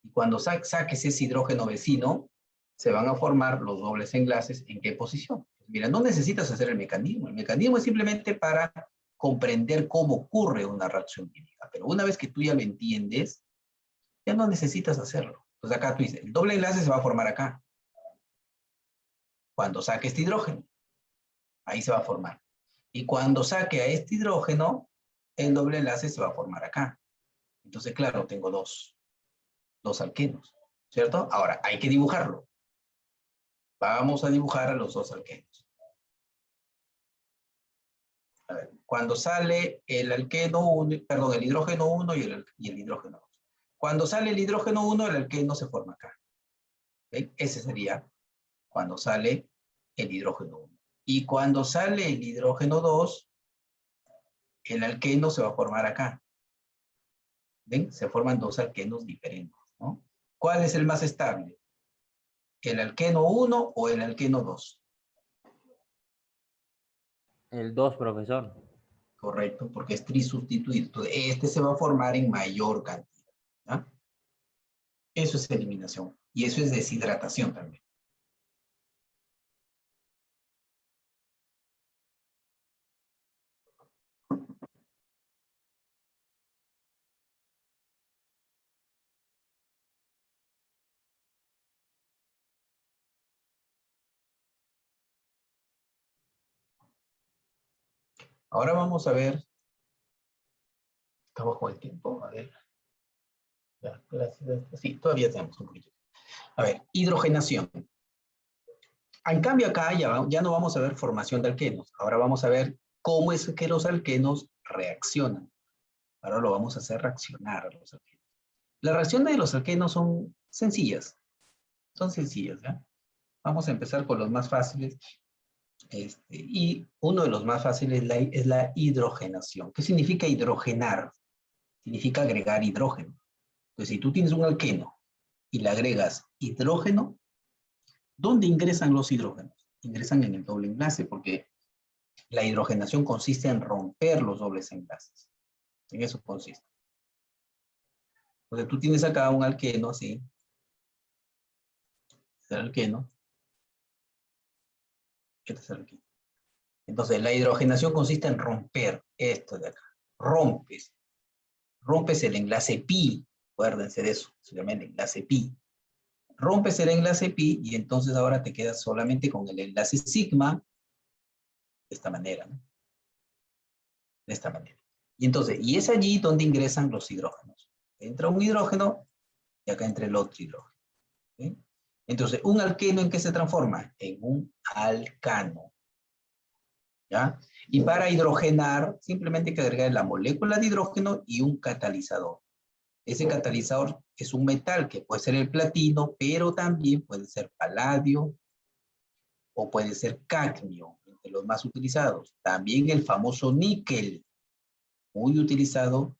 A: Y cuando saques ese hidrógeno vecino, se van a formar los dobles enlaces. ¿En qué posición? Mira, no necesitas hacer el mecanismo. El mecanismo es simplemente para comprender cómo ocurre una reacción química. Pero una vez que tú ya lo entiendes, ya no necesitas hacerlo. Entonces acá tú dices, el doble enlace se va a formar acá. Cuando saque este hidrógeno, ahí se va a formar. Y cuando saque a este hidrógeno, el doble enlace se va a formar acá. Entonces, claro, tengo dos. dos alquenos, ¿cierto? Ahora, hay que dibujarlo. Vamos a dibujar a los dos alquenos. A ver, cuando sale el alqueno 1, perdón, el hidrógeno 1 y el hidrógeno 2. Cuando sale el hidrógeno 1, el alqueno se forma acá. ¿Okay? Ese sería cuando sale el hidrógeno 1. Y cuando sale el hidrógeno 2, el alqueno se va a formar acá. ¿Ven? Se forman dos alquenos diferentes, ¿no? ¿Cuál es el más estable? ¿El alqueno 1 o el alqueno 2?
B: El 2, profesor.
A: Correcto, porque es trisustituido. Entonces, este se va a formar en mayor cantidad. ¿Ya? Eso es eliminación. Y eso es deshidratación también. Ahora vamos a ver. Estamos con el tiempo. A ver. Ya, sí, todavía tenemos un poquito. A ver, hidrogenación. En cambio acá ya no vamos a ver formación de alquenos. Ahora vamos a ver cómo es que los alquenos reaccionan. Ahora lo vamos a hacer reaccionar a los alquenos. Las reacciones de los alquenos son sencillas. Son sencillas, ¿ya? Vamos a empezar con los más fáciles. Y uno de los más fáciles es la hidrogenación. ¿Qué significa hidrogenar? Significa agregar hidrógeno. Entonces, si tú tienes un alqueno y le agregas hidrógeno, ¿dónde ingresan los hidrógenos? Ingresan en el doble enlace, porque la hidrogenación consiste en romper los dobles enlaces. En eso consiste. Entonces, tú tienes acá un alqueno así. Este es el alqueno. Este es el alqueno. Entonces, la hidrogenación consiste en romper esto de acá. Rompes el enlace pi. Acuérdense de eso. Se llama el enlace pi. Rompes el enlace pi y entonces ahora te quedas solamente con el enlace sigma de esta manera, ¿no? De esta manera. Y entonces, y es allí donde ingresan los hidrógenos. Entra un hidrógeno y acá entra el otro hidrógeno. ¿Sí? Entonces, ¿un alqueno en qué se transforma? En un alcano. ¿Ya? Y para hidrogenar, simplemente hay que agregar la molécula de hidrógeno y un catalizador. Ese catalizador es un metal que puede ser el platino, pero también puede ser paladio o puede ser cadmio, entre los más utilizados. También el famoso níquel, muy utilizado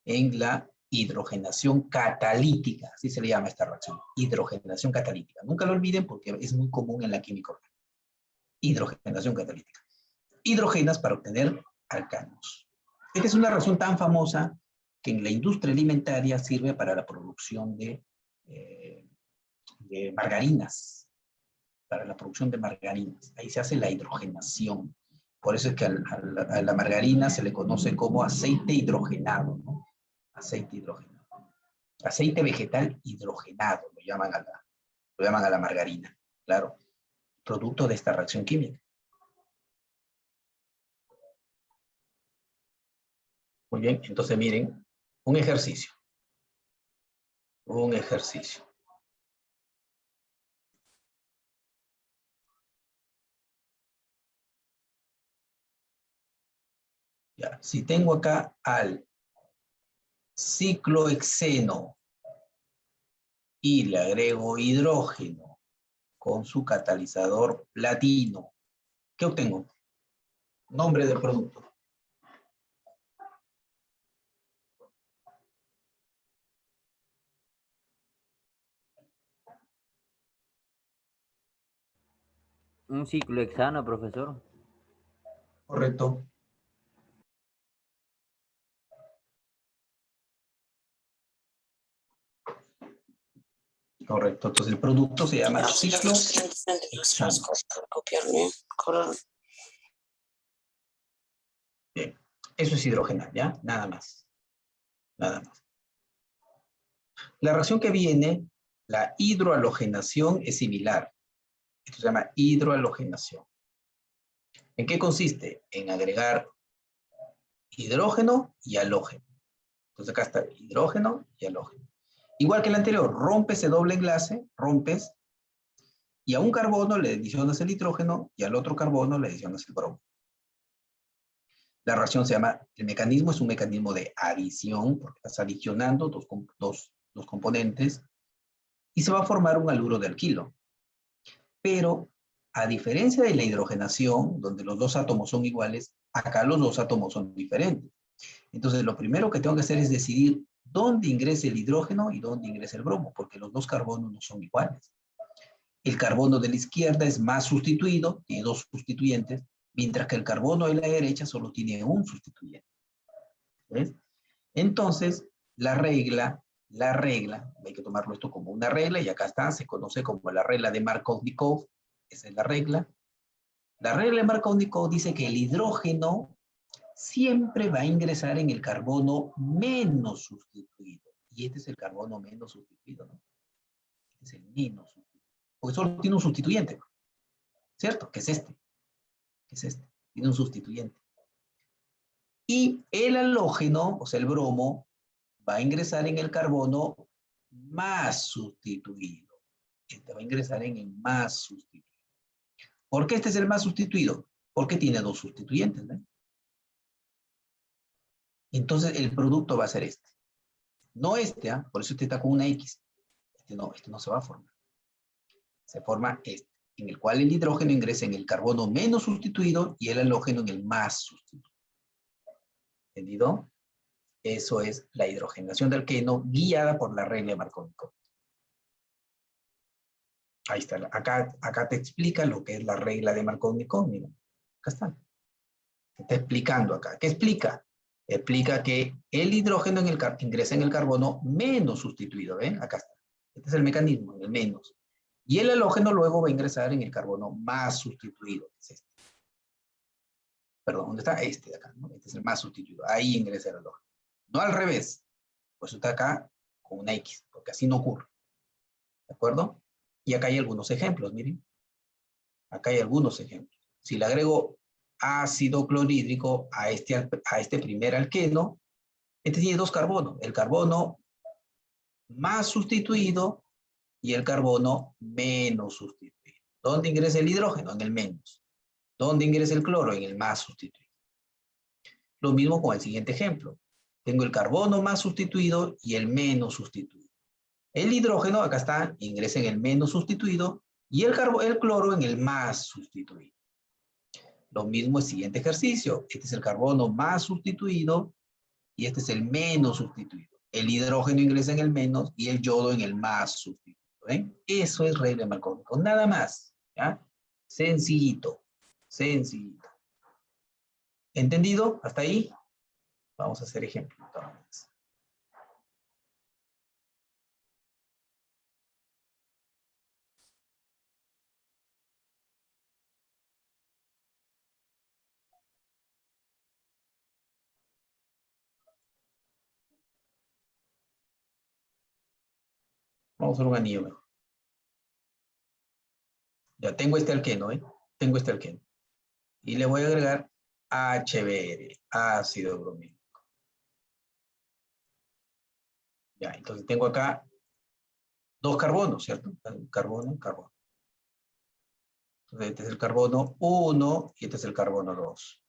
A: en la hidrogenación catalítica, así se le llama esta reacción, hidrogenación catalítica. Nunca lo olviden porque es muy común en la química orgánica. Hidrogenación catalítica. Hidrogenas para obtener alcanos. Esta es una reacción tan famosa que en la industria alimentaria sirve para la producción de margarinas, para la producción de margarinas. Ahí se hace la hidrogenación. Por eso es que a la margarina se le conoce como aceite hidrogenado, ¿no? Aceite hidrogenado. Aceite vegetal hidrogenado, lo llaman a la margarina, claro, producto de esta reacción química. Muy bien, entonces miren, un ejercicio. Un ejercicio. Ya, si tengo acá al ciclohexeno y le agrego hidrógeno con su catalizador platino, ¿qué obtengo? Nombre del producto.
B: Un ciclohexano, profesor.
A: Correcto. Correcto. Entonces el producto se llama ciclohexano. Bien. Eso es hidrogenar, ¿ya? Nada más. Nada más. La reacción que viene, la hidrohalogenación, es similar. Esto se llama hidrohalogenación. ¿En qué consiste? En agregar hidrógeno y halógeno. Entonces acá está hidrógeno y halógeno. Igual que el anterior, rompes ese doble enlace, rompes, y a un carbono le adicionas el hidrógeno y al otro carbono le adicionas el bromo. La reacción se llama, el mecanismo es un mecanismo de adición, porque estás adicionando dos componentes, y se va a formar un haluro de alquilo. Pero, a diferencia de la hidrogenación, donde los dos átomos son iguales, acá los dos átomos son diferentes. Entonces, lo primero que tengo que hacer es decidir dónde ingresa el hidrógeno y dónde ingresa el bromo, porque los dos carbonos no son iguales. El carbono de la izquierda es más sustituido, tiene dos sustituyentes, mientras que el carbono de la derecha solo tiene un sustituyente. ¿Ves? Entonces, la regla, hay que tomarlo esto como una regla, y acá está, se conoce como la regla de Markov-Nikov, esa es la regla. La regla de Markov-Nikov dice que el hidrógeno siempre va a ingresar en el carbono menos sustituido. Y este es el carbono menos sustituido, ¿no? Este es el menos sustituido. Porque solo tiene un sustituyente, ¿cierto? Que es este. Que es este. Tiene un sustituyente. Y el halógeno, o sea, el bromo, va a ingresar en el carbono más sustituido. Este va a ingresar en el más sustituido. ¿Por qué este es el más sustituido? Porque tiene dos sustituyentes, ¿no? Entonces el producto va a ser este. No este, ¿eh? Por eso este está con una X. Este no se va a formar. Se forma este, en el cual el hidrógeno ingresa en el carbono menos sustituido y el halógeno en el más sustituido. ¿Entendido? Eso es la hidrogenación de alqueno guiada por la regla de Markov-Nikov. Ahí está. Acá te explica lo que es la regla de Markov-Nikov. Mira, acá está. Te está explicando acá. ¿Qué explica? Explica que el hidrógeno ingresa en el carbono menos sustituido. ¿Ven? Acá está. Este es el mecanismo, el menos. Y el halógeno luego va a ingresar en el carbono más sustituido. Es este. Perdón, ¿dónde está? Este de acá, ¿no? Este es el más sustituido. Ahí ingresa el halógeno. No al revés. Pues está acá con una X, porque así no ocurre. ¿De acuerdo? Y acá hay algunos ejemplos, miren. Acá hay algunos ejemplos. Si le agrego ácido clorhídrico a este primer alqueno, este tiene dos carbonos. El carbono más sustituido y el carbono menos sustituido. ¿Dónde ingresa el hidrógeno? En el menos. ¿Dónde ingresa el cloro? En el más sustituido. Lo mismo con el siguiente ejemplo. Tengo el carbono más sustituido y el menos sustituido. El hidrógeno, acá está, ingresa en el menos sustituido y el cloro en el más sustituido. Lo mismo el siguiente ejercicio. Este es el carbono más sustituido y este es el menos sustituido. El hidrógeno ingresa en el menos y el yodo en el más sustituido. ¿Ven? Eso es regla de Markov-Nikov. Nada más. ¿Ya? Sencillito. Sencillito. ¿Entendido? ¿Hasta ahí? Vamos a hacer ejemplos. Vamos a hacer un anillo mejor. Ya tengo este alqueno, ¿eh? Tengo este alqueno. Y le voy a agregar HBr, ácido bromílico. Ya, entonces tengo acá dos carbonos, ¿cierto? Carbono, carbono. Entonces este es el carbono 1 y este es el carbono 2.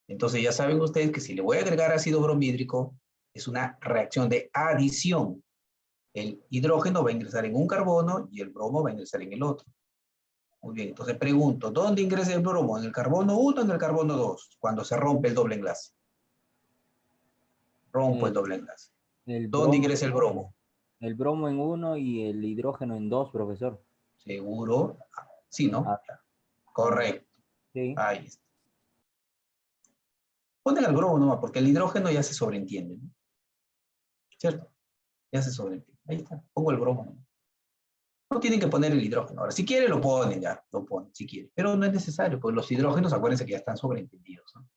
A: Entonces ya saben ustedes que si le voy a agregar ácido bromídrico, es una reacción de adición. El hidrógeno va a ingresar en un carbono y el bromo va a ingresar en el otro. Muy bien, entonces pregunto, ¿dónde ingresa el bromo? ¿En el carbono 1 o en el carbono 2? Cuando se rompe el doble enlace. Rompo el doble enlace.
B: El
A: ¿Dónde
B: bromo,
A: ingresa el bromo?
B: el bromo en uno y el hidrógeno en dos, profesor.
A: Seguro. Sí, ¿no?
B: Ah,
A: Correcto.
B: sí.
A: Ahí está. Ponen el bromo nomás, porque el hidrógeno ya se sobreentiende, ¿no? ¿Cierto? Ya se sobreentiende. Ahí está. Pongo el bromo nomás. No tienen que poner el hidrógeno. Ahora, si quieren, lo ponen ya. Lo ponen, si quieren. Pero no es necesario, porque los hidrógenos, acuérdense que ya están sobreentendidos, ¿no?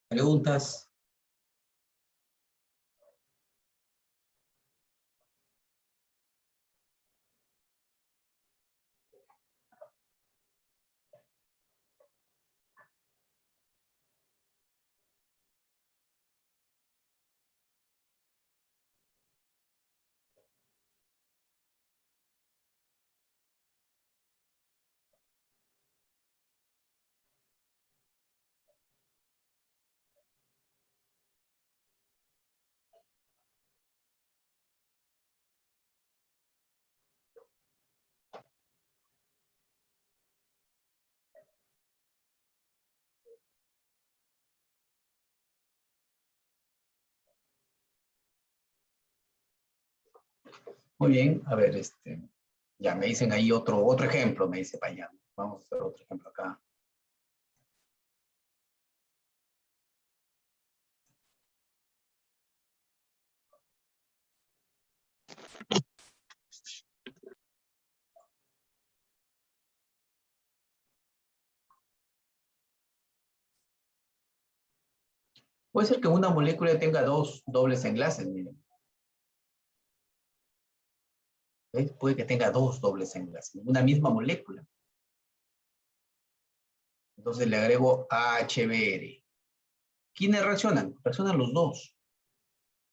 A: ¿Preguntas? Muy bien, a ver, ya me dicen ahí otro ejemplo, me dice Payán. Vamos a hacer otro ejemplo acá. Puede ser que una molécula tenga dos dobles enlaces, miren. ¿Ves? Puede que tenga dos dobles enlaces, una misma molécula. Entonces le agrego HBr. ¿Quiénes reaccionan? Reaccionan los dos.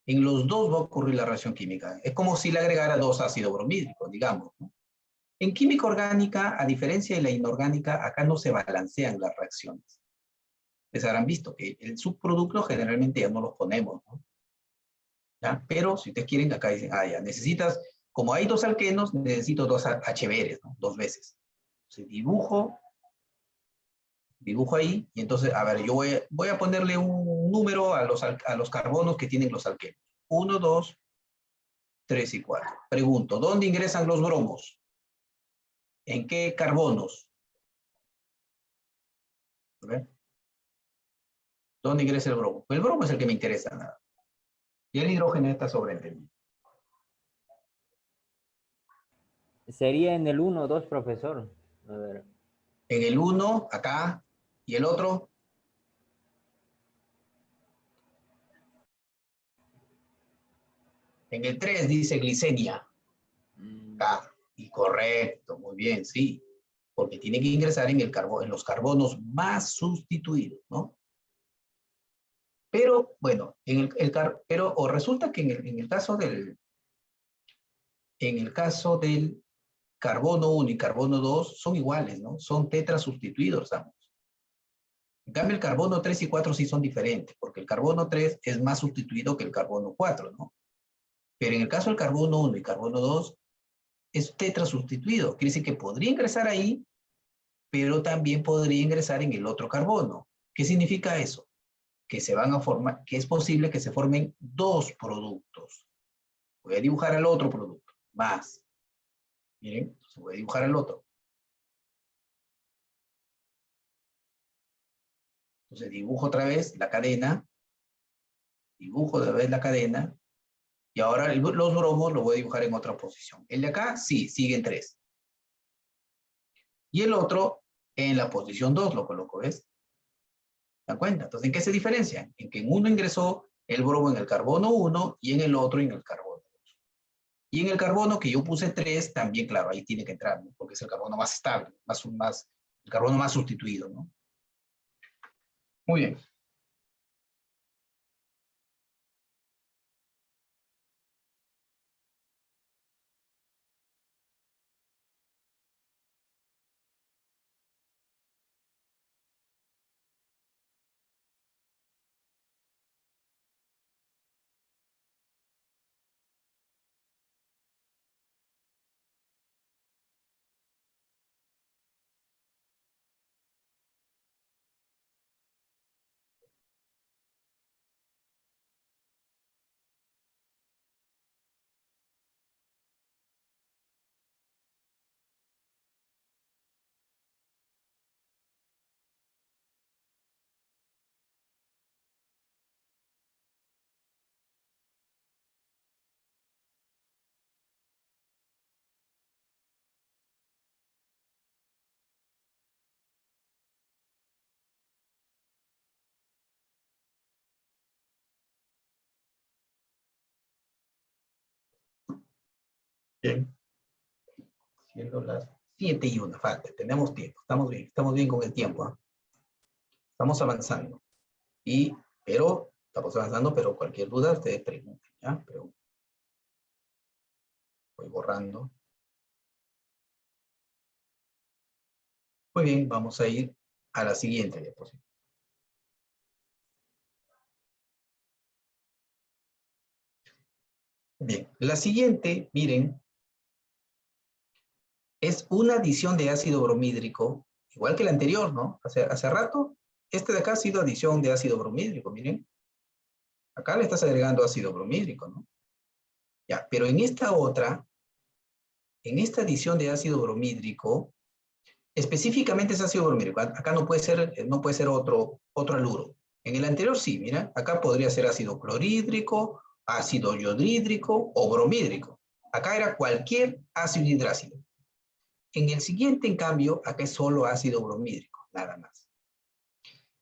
A: En los dos va a ocurrir la reacción química. Es como si le agregara dos ácidos bromídricos, digamos, ¿no? En química orgánica, a diferencia de la inorgánica, acá no se balancean las reacciones. Les habrán visto que el subproducto generalmente ya no los ponemos, ¿no? ¿Ya? Pero si ustedes quieren, acá dicen, ya necesitas, como hay dos alquenos, necesito dos HBr, ¿no? Dos veces. Entonces dibujo ahí, y entonces, a ver, yo voy a ponerle un número a los carbonos que tienen los alquenos. 1, 2, 3 y 4. Pregunto, ¿dónde ingresan los bromos? ¿En qué carbonos? A ver, ¿dónde ingresa el bromo? El bromo es el que me interesa, nada. Y el hidrógeno está sobreentendido.
B: Sería en el 1 o 2, profesor. A ver.
A: En el 1, acá, y el otro. En el 3 dice glicemia. Acá. Y correcto, muy bien, sí. Porque tiene que ingresar en los carbonos más sustituidos, ¿no? Pero, bueno, o resulta que en el caso del carbono 1 y carbono 2 son iguales, ¿no? Son tetrasustituidos ambos. En cambio, el carbono 3 y 4 sí son diferentes, porque el carbono 3 es más sustituido que el carbono 4, ¿no? Pero en el caso del carbono 1 y carbono 2, es tetrasustituido. Quiere decir que podría ingresar ahí, pero también podría ingresar en el otro carbono. ¿Qué significa eso? Que se van a formar, que es posible que se formen dos productos. Voy a dibujar al otro producto, más. Miren, entonces voy a dibujar al otro. Entonces dibujo otra vez la cadena, dibujo otra vez la cadena, y ahora los bromos los voy a dibujar en otra posición. El de acá, sí, sigue en 3. Y el otro, en la posición 2 lo coloco, ¿ves? ¿Se dan cuenta? Entonces, ¿en qué se diferencian? En que en uno ingresó el bromo en el carbono 1 y en el otro en el carbono 2. Y en el carbono que yo puse 3, también, claro, ahí tiene que entrar, ¿no? Porque es el carbono más estable, el carbono más sustituido, ¿no? Muy bien. Bien. Siendo las 7:01, falta, tenemos tiempo, estamos bien con el tiempo, ¿eh? Estamos avanzando. Estamos avanzando, pero cualquier duda ustedes pregunten, ¿ya? Pero voy borrando. Muy bien, vamos a ir a la siguiente diapositiva. Bien, la siguiente, miren, es una adición de ácido bromídrico, igual que la anterior, ¿no? Hace rato, este de acá ha sido adición de ácido bromídrico, miren. Acá le estás agregando ácido bromídrico, ¿no? Ya, pero en esta otra, en esta adición de ácido bromídrico, específicamente es ácido bromídrico. Acá no puede ser otro haluro. En el anterior sí, mira, acá podría ser ácido clorhídrico, ácido yodhídrico o bromídrico. Acá era cualquier ácido hidrácido. En el siguiente, en cambio, acá es solo ácido bromídrico, nada más.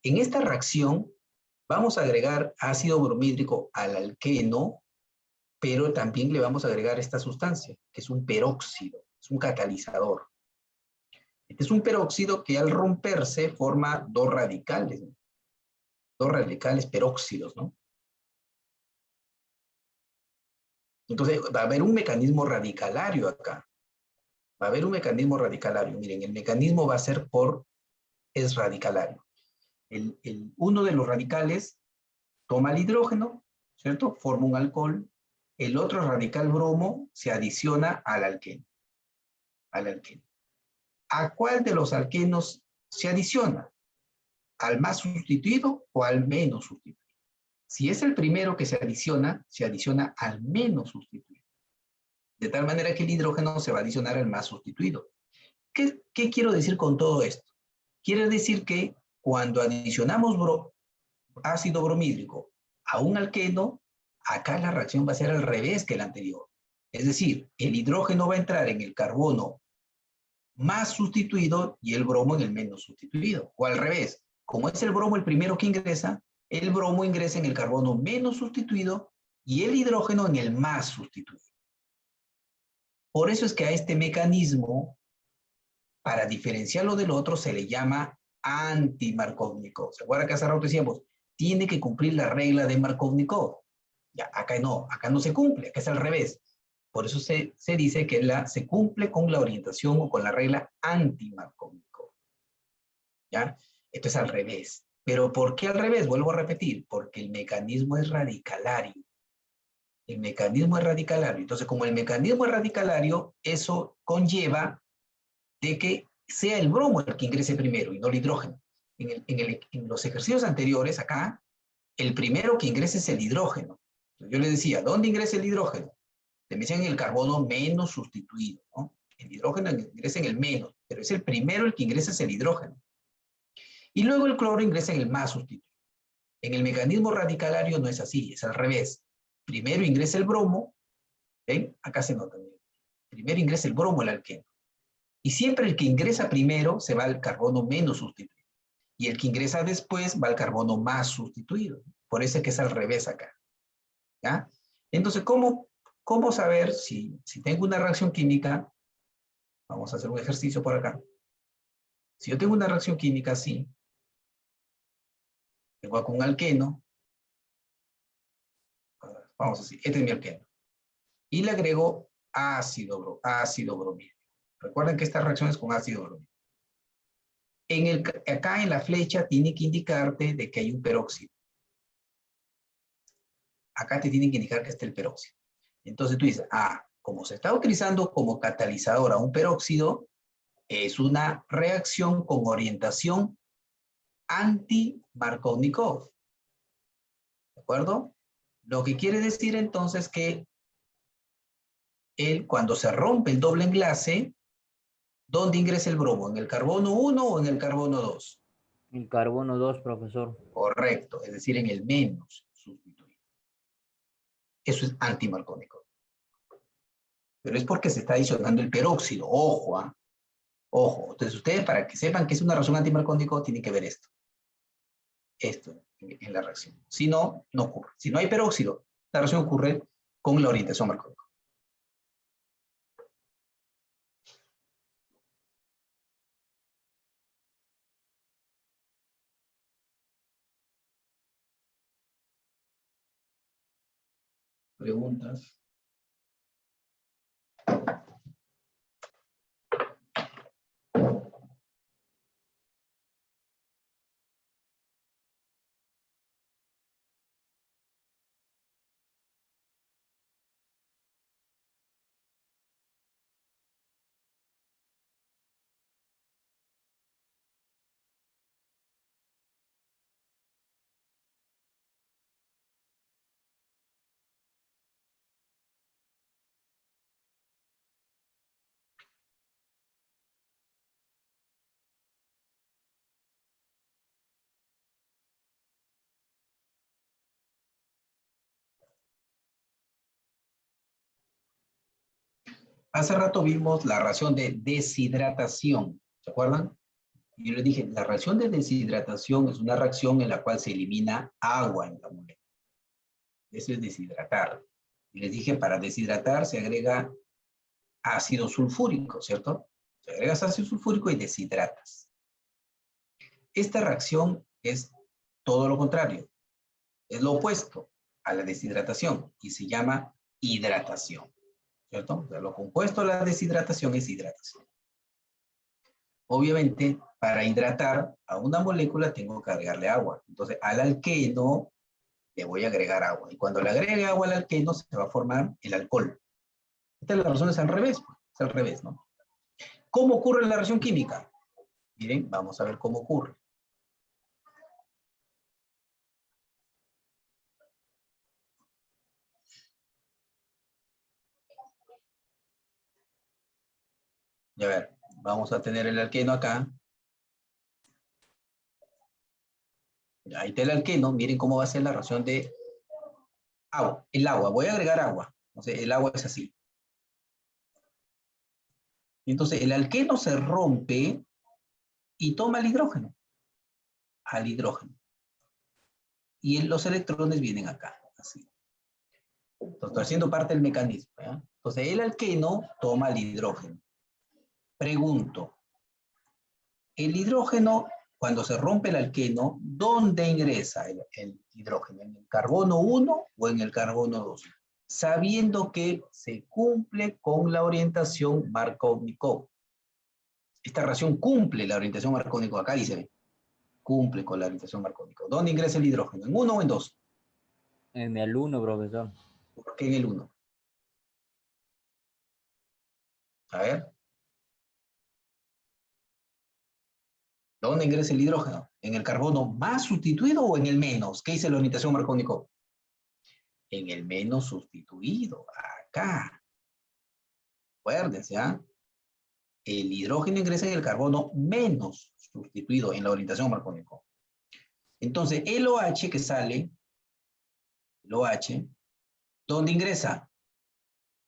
A: En esta reacción vamos a agregar ácido bromídrico al alqueno, pero también le vamos a agregar esta sustancia, que es un peróxido, es un catalizador. Este es un peróxido que al romperse forma dos radicales, ¿no? Dos radicales peróxidos, ¿no? Entonces va a haber un mecanismo radicalario acá. Va a haber un mecanismo radicalario. Miren, el mecanismo va a ser es radicalario. Uno de los radicales toma el hidrógeno, ¿cierto? Forma un alcohol. El otro radical bromo se adiciona al alqueno. ¿A cuál de los alquenos se adiciona? ¿Al más sustituido o al menos sustituido? Si es el primero que se adiciona al menos sustituido. De tal manera que el hidrógeno se va a adicionar al más sustituido. ¿Qué quiero decir con todo esto? Quiere decir que cuando adicionamos ácido bromídrico a un alqueno, acá la reacción va a ser al revés que la anterior. Es decir, el hidrógeno va a entrar en el carbono más sustituido y el bromo en el menos sustituido. O al revés, como es el bromo el primero que ingresa, el bromo ingresa en el carbono menos sustituido y el hidrógeno en el más sustituido. Por eso es que a este mecanismo, para diferenciarlo del otro, se le llama anti-Markovnikov. ¿Se acuerdan que hace rato decíamos? Tiene que cumplir la regla de Markovnikov. Ya, acá no se cumple, acá es al revés. Por eso se dice que se cumple con la orientación o con la regla anti-Markovnikov. ¿Ya? Esto es al revés. ¿Pero por qué al revés? Vuelvo a repetir, porque el mecanismo es radicalario. El mecanismo es radicalario. Entonces, como el mecanismo es radicalario, eso conlleva de que sea el bromo el que ingrese primero y no el hidrógeno. En los ejercicios anteriores, acá, el primero que ingrese es el hidrógeno. Yo les decía, ¿dónde ingresa el hidrógeno? Le decían el carbono menos sustituido, ¿no? El hidrógeno ingresa en el menos, pero es el primero el que ingresa es el hidrógeno. Y luego el cloro ingresa en el más sustituido. En el mecanismo radicalario no es así, es al revés. Primero ingresa el bromo, ¿ven? Acá se nota. Primero ingresa el bromo al alqueno. Y siempre el que ingresa primero se va al carbono menos sustituido. Y el que ingresa después va al carbono más sustituido. Por eso es que es al revés acá. ¿Ya? Entonces, ¿cómo saber si tengo una reacción química? Vamos a hacer un ejercicio por acá. Si yo tengo una reacción química así, tengo acá un alqueno, vamos a decir, este es mi alqueno, y le agrego ácido bromídrico. Recuerden que esta reacción es con ácido bromídrico. Acá en la flecha tiene que indicarte de que hay un peróxido. Acá te tienen que indicar que está el peróxido. Entonces tú dices, como se está utilizando como catalizador a un peróxido, es una reacción con orientación anti-Markovnikov. ¿De acuerdo? Lo que quiere decir entonces que cuando se rompe el doble enlace, ¿dónde ingresa el bromo? ¿En el carbono 1 o en el carbono 2?
B: El carbono 2, profesor.
A: Correcto, es decir, en el menos sustituido. Eso es anti-Markovnikov. Pero es porque se está adicionando el peróxido. Ojo, Ojo. Entonces ustedes, para que sepan que es una reacción anti-Markovnikov, tienen que ver esto. Esto en la reacción. Si no, no ocurre. Si no hay peróxido, la reacción ocurre con la orientación Markovnikov. ¿Preguntas? Hace rato vimos la reacción de deshidratación, ¿se acuerdan? Yo les dije, la reacción de deshidratación es una reacción en la cual se elimina agua en la molécula. Eso es deshidratar. Y les dije, para deshidratar se agrega ácido sulfúrico, ¿cierto? Se agregas ácido sulfúrico y deshidratas. Esta reacción es todo lo contrario. Es lo opuesto a la deshidratación y se llama hidratación, ¿cierto? O sea, lo compuesto a la deshidratación es hidratación. Obviamente, para hidratar a una molécula tengo que agregarle agua. Entonces, al alqueno le voy a agregar agua. Y cuando le agregue agua al alqueno, se va a formar el alcohol. Esta es la razón, es al revés. Es al revés, ¿no? ¿Cómo ocurre la reacción química? Miren, vamos a ver cómo ocurre. Y a ver, vamos a tener el alqueno acá. Ahí está el alqueno. Miren cómo va a ser la reacción de agua. El agua, voy a agregar agua. Entonces, el agua es así. Entonces, el alqueno se rompe y toma el hidrógeno. Al hidrógeno. Y los electrones vienen acá, así. Entonces, estoy haciendo parte del mecanismo. ¿Ya? Entonces, el alqueno toma el hidrógeno. Pregunto, el hidrógeno, cuando se rompe el alqueno, ¿dónde ingresa el hidrógeno? ¿En el carbono 1 o en el carbono 2? Sabiendo que se cumple con la orientación Markov-Nikov. Esta reacción cumple la orientación Markov-Nikov. Acá dice, cumple con la orientación Markov-Nikov. ¿Dónde ingresa el hidrógeno? ¿En 1 o en 2?
B: En el 1, profesor.
A: ¿Por qué en el 1? A ver. ¿Dónde ingresa el hidrógeno? ¿En el carbono más sustituido o en el menos? ¿Qué dice la orientación Markov-Nikov? En el menos sustituido. Acá. Acuérdense, ¿ah? El hidrógeno ingresa en el carbono menos sustituido en la orientación Markov-Nikov. Entonces, el OH que sale, el OH, ¿dónde ingresa?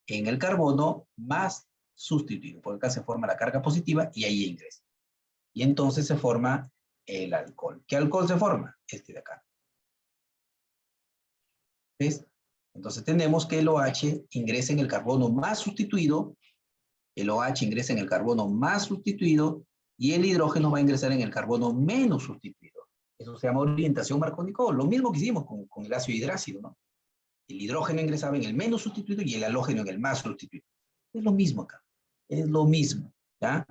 A: En el carbono más sustituido, porque acá se forma la carga positiva y ahí ingresa. Y entonces se forma el alcohol. ¿Qué alcohol se forma? Este de acá. ¿Ves? Entonces tenemos que el OH ingresa en el carbono más sustituido, el OH ingresa en el carbono más sustituido y el hidrógeno va a ingresar en el carbono menos sustituido. Eso se llama orientación Markov-Nikov. Lo mismo que hicimos con el ácido hidrácido, ¿no? El hidrógeno ingresaba en el menos sustituido y el halógeno en el más sustituido. Es lo mismo acá. Es lo mismo. ¿Ya?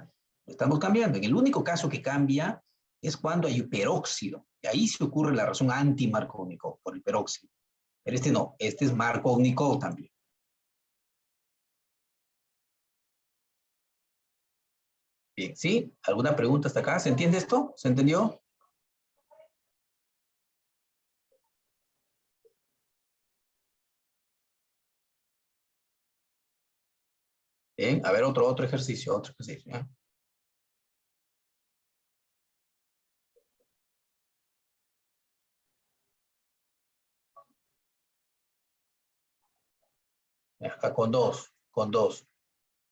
A: Lo estamos cambiando. En el único caso que cambia es cuando hay peróxido. Y ahí se ocurre la reacción anti-Markov-Nikov por el peróxido. Pero este no. Este es Markov-Nikov también. Bien, ¿sí? ¿Alguna pregunta hasta acá? ¿Se entiende esto? ¿Se entendió? Bien, a ver, otro ejercicio, ¿ya? Acá con dos.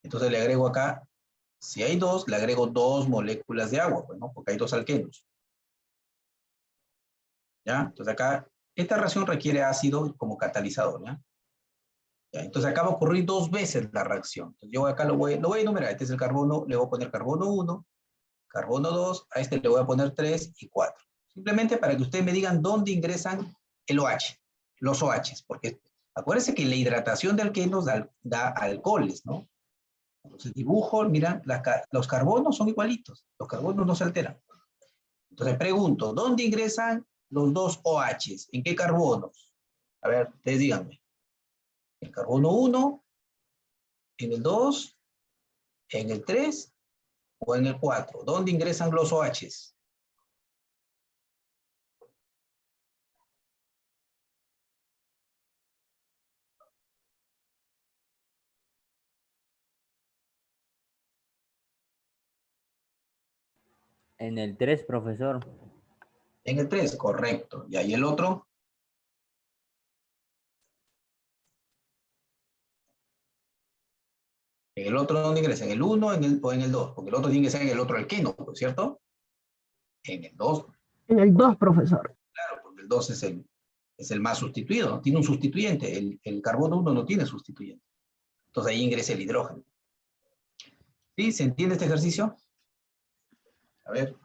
A: Entonces le agrego acá, si hay dos, le agrego 2 moléculas de agua, pues, ¿no? Porque hay 2 alquenos. ¿Ya? Entonces acá, esta reacción requiere ácido como catalizador, ¿ya? ¿Ya? Entonces acá va a ocurrir 2 veces la reacción. Entonces yo acá lo voy a enumerar. Este es el carbono, le voy a poner carbono 1, carbono 2, a este le voy a poner 3 y 4. Simplemente para que ustedes me digan dónde ingresan el OH, los OHs, porque acuérdense que la hidratación de alquenos da alcoholes, ¿no? Entonces dibujo, mira, los carbonos son igualitos, los carbonos no se alteran. Entonces pregunto, ¿dónde ingresan los 2 OHs? ¿En qué carbonos? A ver, ustedes díganme. ¿En el carbono 1, en el 2, en el 3 o en el 4? ¿Dónde ingresan los OHs?
B: En el 3, profesor.
A: En el 3, correcto. ¿Y ahí el otro? En el otro, ¿dónde ingresa? ¿En el 1 o en el 2? Porque el otro tiene que ser en el otro alqueno, ¿cierto? En el 2,
E: En el 2, profesor.
A: claro, porque el 2 es el más sustituido, ¿no? Tiene un sustituyente. El carbono 1 no tiene sustituyente. Entonces ahí ingresa el hidrógeno. ¿Sí? ¿Se entiende este ejercicio? A ver.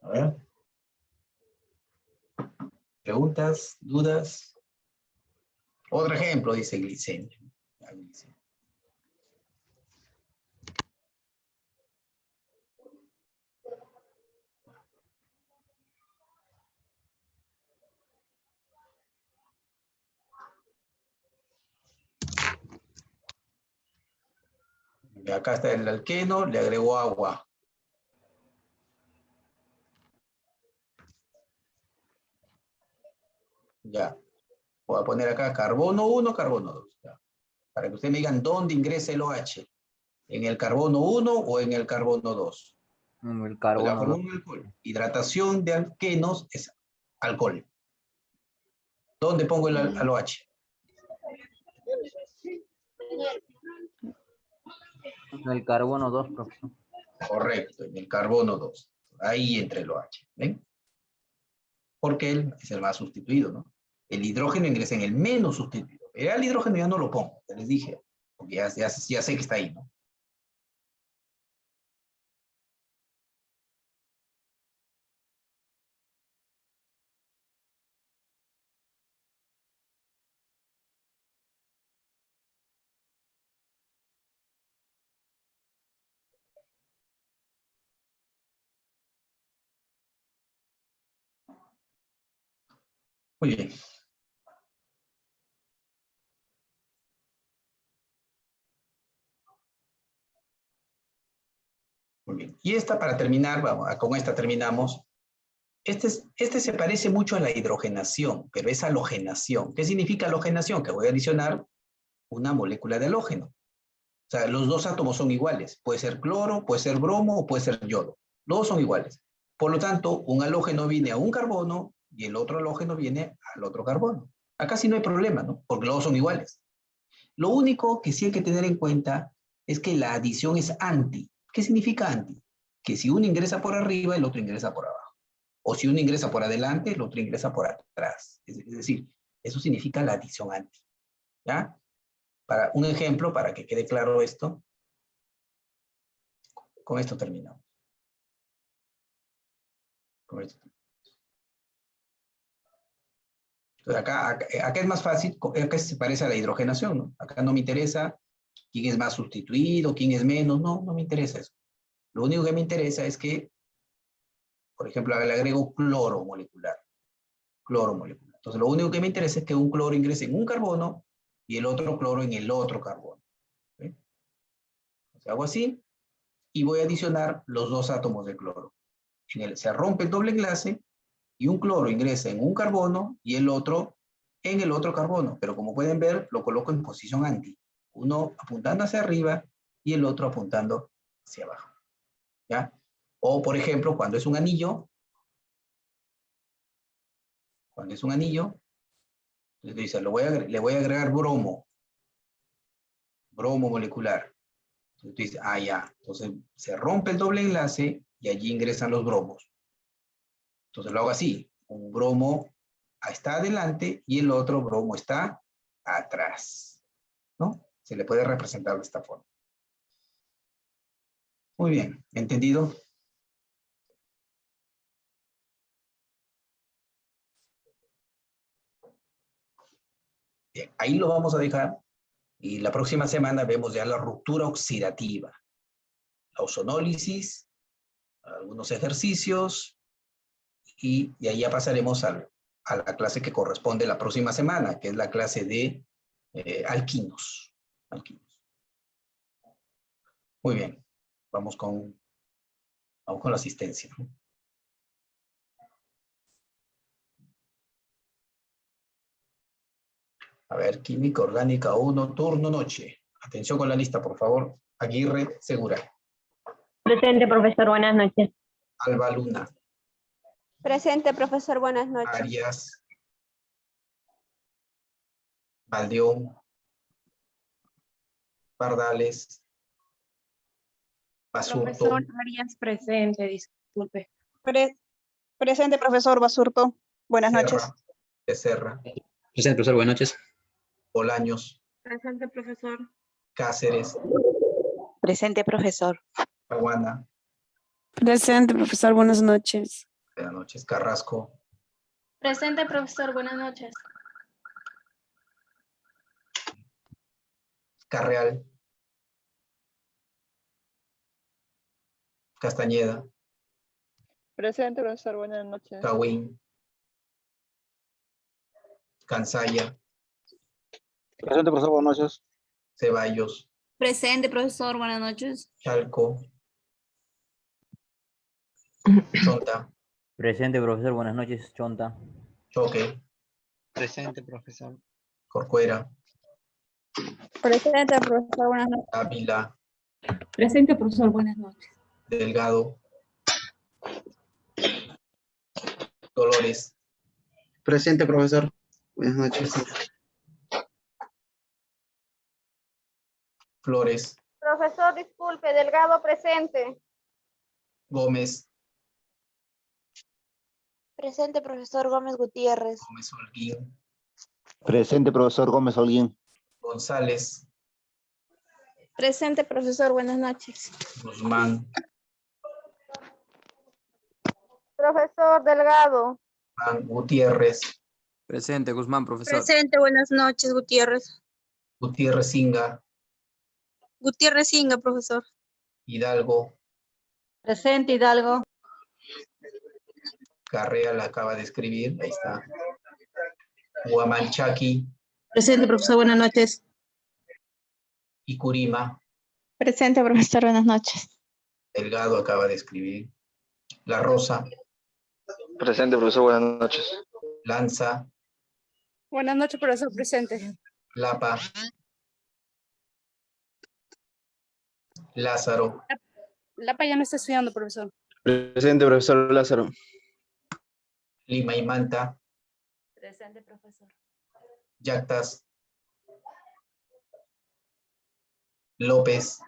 A: A ver. ¿Preguntas? ¿Dudas? Otro ejemplo, dice glicemia. Y acá está el alqueno, le agregó agua. Ya. Voy a poner acá carbono 1, carbono 2. Ya. Para que ustedes me digan dónde ingresa el OH. ¿En el carbono 1 o en el carbono 2?
B: El
A: Pues la
B: carbono
A: formó
B: 2.
A: un alcohol. Hidratación de alquenos es alcohol. ¿Dónde pongo al OH?
B: El carbono 2, profesor.
A: Correcto, en el carbono 2. Ahí entra el OH. ¿Ven? Porque él es el más sustituido, ¿no? El hidrógeno ingresa en el menos sustituido. El hidrógeno ya no lo pongo, ya les dije, porque ya sé que está ahí, ¿no? Muy bien. Muy bien. Y esta para terminar, vamos, con esta terminamos. Este se parece mucho a la hidrogenación, pero es halogenación. ¿Qué significa halogenación? Que voy a adicionar una molécula de halógeno. O sea, los dos átomos son iguales. Puede ser cloro, puede ser bromo o puede ser yodo. Los dos son iguales. Por lo tanto, un halógeno viene a un carbono y el otro halógeno viene al otro carbono. Acá sí no hay problema, ¿no? Porque los dos son iguales. Lo único que sí hay que tener en cuenta es que la adición es anti. ¿Qué significa anti? Que si uno ingresa por arriba, el otro ingresa por abajo. O si uno ingresa por adelante, el otro ingresa por atrás. Es decir, eso significa la adición anti. ¿Ya? Para un ejemplo, para que quede claro esto, con esto terminamos. Con esto. Entonces acá es más fácil, acá se parece a la hidrogenación, ¿no? Acá no me interesa quién es más sustituido, quién es menos, no me interesa eso. Lo único que me interesa es que, por ejemplo, le agrego cloro molecular. Cloro molecular. Entonces, lo único que me interesa es que un cloro ingrese en un carbono y el otro cloro en el otro carbono. ¿Sí? Entonces, hago así y voy a adicionar los dos átomos de cloro. Se rompe el doble enlace y un cloro ingresa en un carbono y el otro en el otro carbono. Pero como pueden ver, lo coloco en posición anti. Uno apuntando hacia arriba y el otro apuntando hacia abajo. ¿Ya? O, por ejemplo, cuando es un anillo, entonces dice, le voy a agregar bromo molecular. Entonces tú dices, ya. Entonces se rompe el doble enlace y allí ingresan los bromos. Entonces lo hago así. Un bromo está adelante y el otro bromo está atrás. ¿No? Se le puede representar de esta forma. Muy bien. ¿Entendido? Bien. Ahí lo vamos a dejar. Y la próxima semana vemos ya la ruptura oxidativa. La ozonólisis, algunos ejercicios. Y de ahí ya pasaremos a la clase que corresponde la próxima semana, que es la clase de alquinos. Muy bien, vamos con la asistencia. A ver, química orgánica 1, turno noche. Atención con la lista, por favor. Aguirre Segura.
F: Presente, profesor. Buenas noches.
A: Alba Luna.
G: Presente, profesor. Buenas noches.
A: Arias. Valdeón. Pardales. Basurto.
H: Profesor Arias presente, disculpe.
I: Presente, profesor Basurto. Buenas
A: Serra,
I: noches.
A: Becerra.
C: Presente, profesor. Buenas noches.
A: Bolaños.
H: Presente, profesor.
A: Cáceres.
J: Presente, profesor.
A: Caguana.
K: Presente, profesor. Buenas noches.
A: Buenas noches. Carrasco.
D: Presente, profesor. Buenas noches.
A: Carreal. Castañeda.
I: Presente, profesor. Buenas noches.
A: Cahuín. Cansaya.
L: Presente, profesor. Buenas noches.
A: Ceballos.
M: Presente, profesor. Buenas noches.
A: Chalco. Chonta.
B: Presente, profesor. Buenas noches, Chonta.
A: Choque.
L: Presente, profesor.
A: Corcuera.
G: Presente, profesor. Buenas noches.
A: Ávila.
H: Presente, profesor. Buenas noches.
A: Delgado. Dolores.
L: Presente, profesor. Buenas noches.
A: Flores.
G: Profesor, disculpe. Delgado, presente.
A: Gómez.
G: Presente, profesor Gómez Gutiérrez.
A: Gómez Holguín.
L: Presente, profesor Gómez Holguín.
A: González.
G: Presente, profesor. Buenas noches.
A: Guzmán.
G: Profesor Delgado.
A: Gutiérrez.
N: Presente, Guzmán, profesor.
I: Presente, buenas noches, Gutiérrez.
A: Gutiérrez Inga.
I: Gutiérrez Inga, profesor.
A: Hidalgo.
H: Presente, Hidalgo.
A: Carrea la acaba de escribir. Ahí está. Huamanchaki.
I: Presente, profesor. Buenas noches.
A: Y Curima.
G: Presente, profesor. Buenas noches.
A: Delgado acaba de escribir. La Rosa.
L: Presente, profesor. Buenas noches.
A: Lanza.
K: Buenas noches, profesor. Presente.
A: Lapa. Lázaro.
K: Lapa ya no está estudiando, profesor.
L: Presente, profesor Lázaro.
A: Lima y Manta.
H: Presente, profesor.
A: Yactas. López.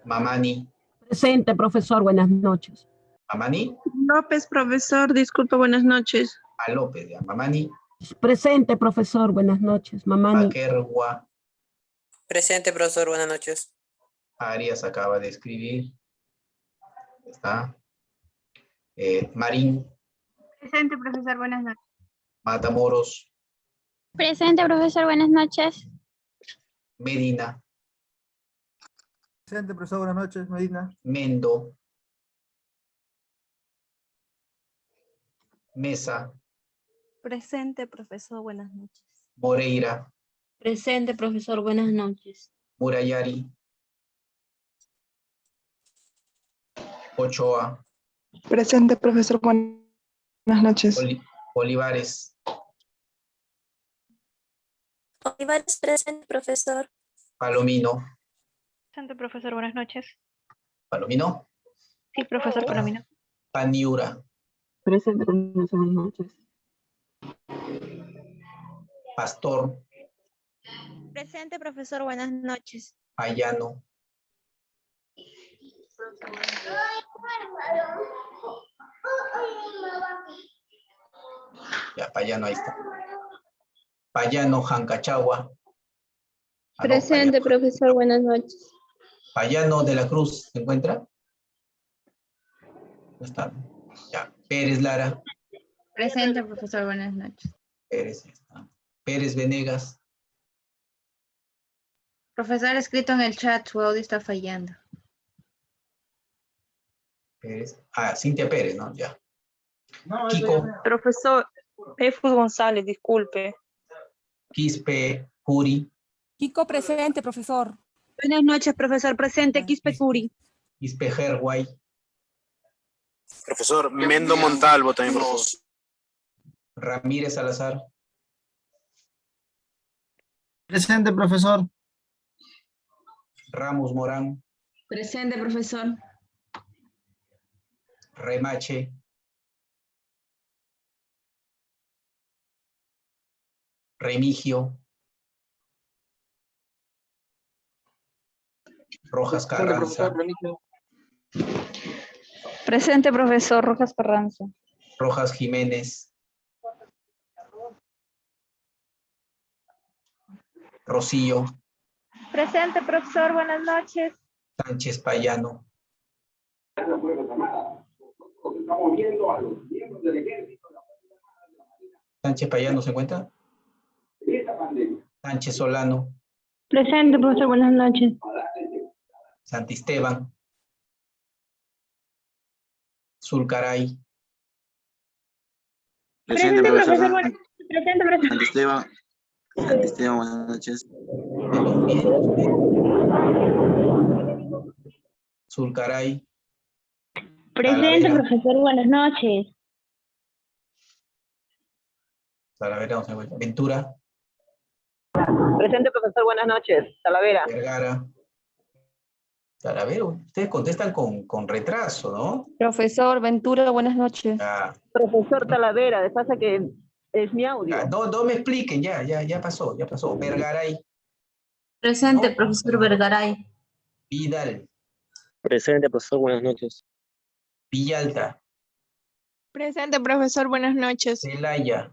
A: Mamani.
E: Presente, profesor. Buenas noches.
A: Mamani.
I: López, profesor. Disculpe, buenas noches.
A: A López, ya. Mamani.
E: Presente, profesor. Buenas noches. Mamani.
A: Paquergua.
J: Presente, profesor. Buenas noches.
A: Arias acaba de escribir. Está. Marín.
G: Presente, profesor. Buenas noches.
A: Matamoros.
G: Presente, profesor. Buenas noches.
A: Medina.
L: Presente, profesor. Buenas noches, Medina.
A: Mendo. Mesa.
H: Presente, profesor. Buenas noches.
A: Moreira.
M: Presente, profesor. Buenas noches.
A: Murayari. Ochoa.
I: Presente, profesor. Buenas noches.
A: Olivares.
G: Olivares, presente, profesor.
A: Palomino.
G: Presente, profesor. Buenas noches.
A: Palomino.
G: Sí, profesor Palomino.
A: Paniura.
K: Presente, profesor. Buenas noches.
A: Pastor.
G: Presente, profesor. Buenas noches.
A: Payano. Ya, Payano, ahí está. Payano, Jancachagua.
G: Presente, profesor. Buenas noches.
A: Payano de la Cruz, ¿se encuentra? No está. Ya, Pérez Lara.
D: Presente, profesor. Buenas noches.
A: Pérez, ya está. Pérez Venegas.
D: Profesor, escrito en el chat, su audio está fallando.
A: Pérez. Cintia Pérez, ¿no? Ya. Kiko.
I: Profesor Efus González, disculpe.
A: Quispe Curi.
K: Kiko, presente, profesor.
I: Buenas noches, profesor. Presente, Quispe Curi.
A: Quispe Herguay.
L: Profesor Mendo Montalvo también, por favor.
A: Ramírez Salazar.
L: Presente, profesor.
A: Ramos Morán,
M: Presente, profesor.
A: Remache, Remigio, Rojas Carranza,
G: Presente, profesor Rojas Carranza.
A: Rojas Jiménez, Rocío,
D: Presente, profesor. Buenas noches.
A: Sánchez Payano, Sánchez Payano se encuentra, Sánchez Solano,
F: Presente, profesor. Buenas noches.
A: Santisteban, Zulcaray,
L: Presente,
F: profesor.
L: profesor.
F: Presente, profesor.
L: Santisteban. Santisteban, buenas noches.
A: Zulcaray,
F: Presente,
A: Talavera.
F: profesor. Buenas noches.
A: Talavera, no se encuentra. Ventura,
F: Presente, profesor. Buenas noches. Talavera.
A: Vergara, Talavera. Ustedes contestan con retraso, ¿no?
M: Profesor Ventura, buenas noches.
A: Ah,
F: Profesor Talavera, de pasa que es mi audio.
A: no me expliquen, ya pasó. Vergaray,
M: Presente,
A: No.
M: profesor Vergaray.
A: Vidal,
C: Presente, profesor. Buenas noches.
A: Villalta,
G: Presente, profesor. Buenas noches.
A: Celaya.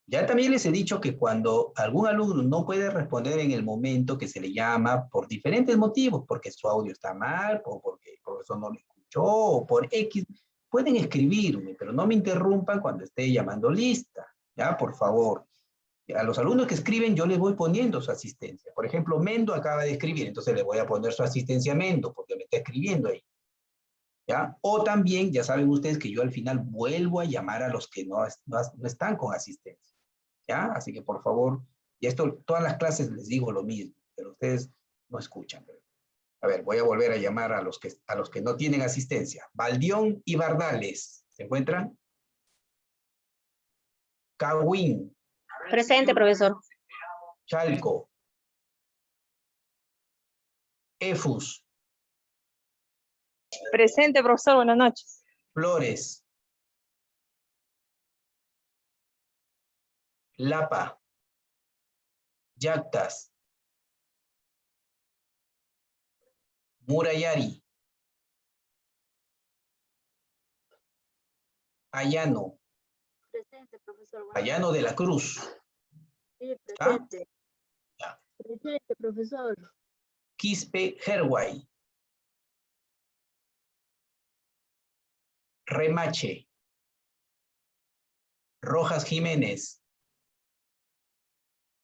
A: Ya también les he dicho que cuando algún alumno no puede responder en el momento que se le llama por diferentes motivos, porque su audio está mal, o porque el profesor no lo escuchó, o por X, pueden escribirme, pero no me interrumpan cuando esté llamando lista, ¿ya? Por favor. A los alumnos que escriben yo les voy poniendo su asistencia. Por ejemplo, Mendo acaba de escribir, entonces le voy a poner su asistencia a Mendo, porque me está escribiendo ahí. ¿Ya? O también, ya saben ustedes que yo al final vuelvo a llamar a los que no están con asistencia. ¿Ya? Así que por favor, y esto todas las clases les digo lo mismo, pero ustedes no escuchan. A ver, voy a volver a llamar a los que no tienen asistencia. Valdión y Bardales, ¿se encuentran? Cahuín,
F: Presente, profesor.
A: Chalco, Efus,
I: Presente, profesor. Buenas noches.
A: Flores, Lapa, Yactas, Murayari, Ayano,
H: Presente, profesor.
A: Ayano de la Cruz,
H: Sí,
A: ¿ah?
H: presente.
A: Ya.
H: Presente, profesor.
A: Quispe Herguay, Remache, Rojas Jiménez,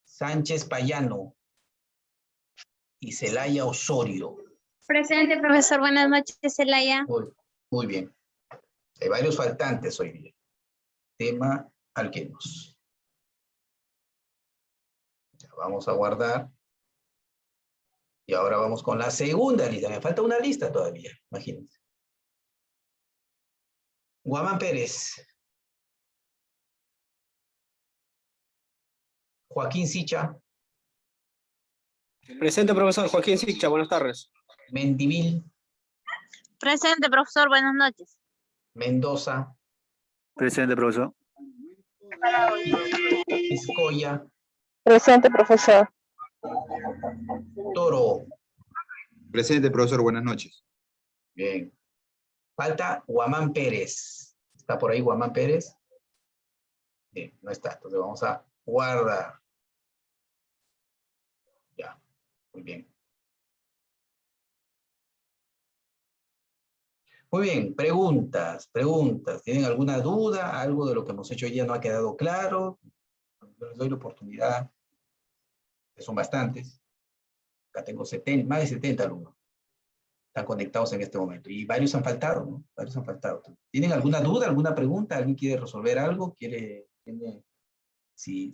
A: Sánchez Payano y Celaya Osorio.
D: Presente, profesor. Buenas noches, Celaya.
A: Muy bien. Hay varios faltantes hoy día. Tema alquenos. Ya vamos a guardar. Y ahora vamos con la segunda lista. Me falta una lista todavía, imagínense. Guamán Pérez. Joaquín Sicha.
O: Presente, profesor. Joaquín Sicha, buenas tardes.
A: Mendivil.
G: Presente, profesor. Buenas noches.
A: Mendoza.
L: Presente, profesor.
A: Escoya.
I: Presente, profesor.
A: Toro.
L: Presente, profesor. Buenas noches.
A: Bien. Falta Guamán Pérez. ¿Está por ahí Guamán Pérez? Bien, no está. Entonces vamos a guardar. Ya, muy bien. Muy bien, preguntas. ¿Tienen alguna duda? ¿Algo de lo que hemos hecho hoy día no ha quedado claro? Yo les doy la oportunidad. Que son bastantes. Acá tengo más de 70 alumnos. Están conectados en este momento. Y varios han faltado, ¿no? Varios han faltado. ¿Tienen alguna duda, alguna pregunta? ¿Alguien quiere resolver algo? Si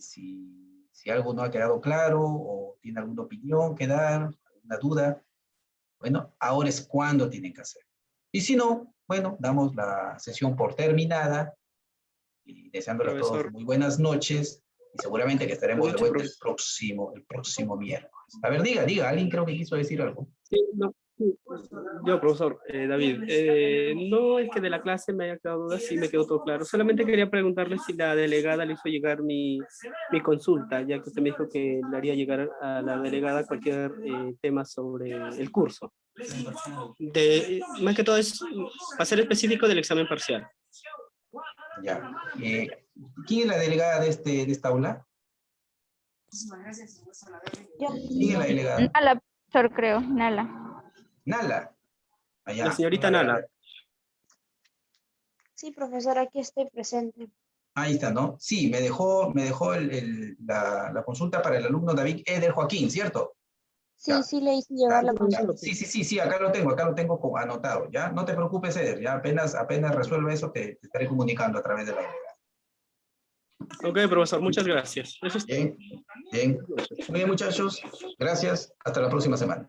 A: algo no ha quedado claro o tiene alguna opinión que dar, alguna duda, bueno, ahora es cuando tienen que hacer. Y si no, bueno, damos la sesión por terminada Y deseándoles a todos
O: Profesor.
A: muy buenas noches. Y seguramente que estaremos de
O: Buenas
A: vuelta
O: noches,
A: el próximo miércoles. A ver, diga, alguien creo que quiso decir algo.
O: Sí, no, sí, yo, profesor David, no es que de la clase me haya quedado dudas, sí me quedó todo claro. Solamente quería preguntarle si la delegada le hizo llegar mi consulta, ya que usted me dijo que le haría llegar a la delegada cualquier tema sobre el curso. Más que todo es para ser específico del examen parcial.
A: Ya. ¿Quién es la delegada de esta aula? ¿Quién es la delegada?
D: Nala, profesor, creo. Nala.
A: Nala. Allá.
O: La señorita Nala.
H: Sí, profesor, aquí estoy presente.
A: Ahí está, ¿no? Sí, me dejó la consulta para el alumno David Eder Joaquín, ¿cierto?
H: Sí,
A: Ya.
H: sí le hice llegar la consulta.
A: Sí, acá lo tengo como anotado, ¿ya? No te preocupes, Eder, ya apenas resuelva eso, te estaré comunicando a través de la delegada.
O: Ok, profesor, muchas gracias. Eso es todo.
A: Bien. Muy bien, muchachos. Gracias. Hasta la próxima semana.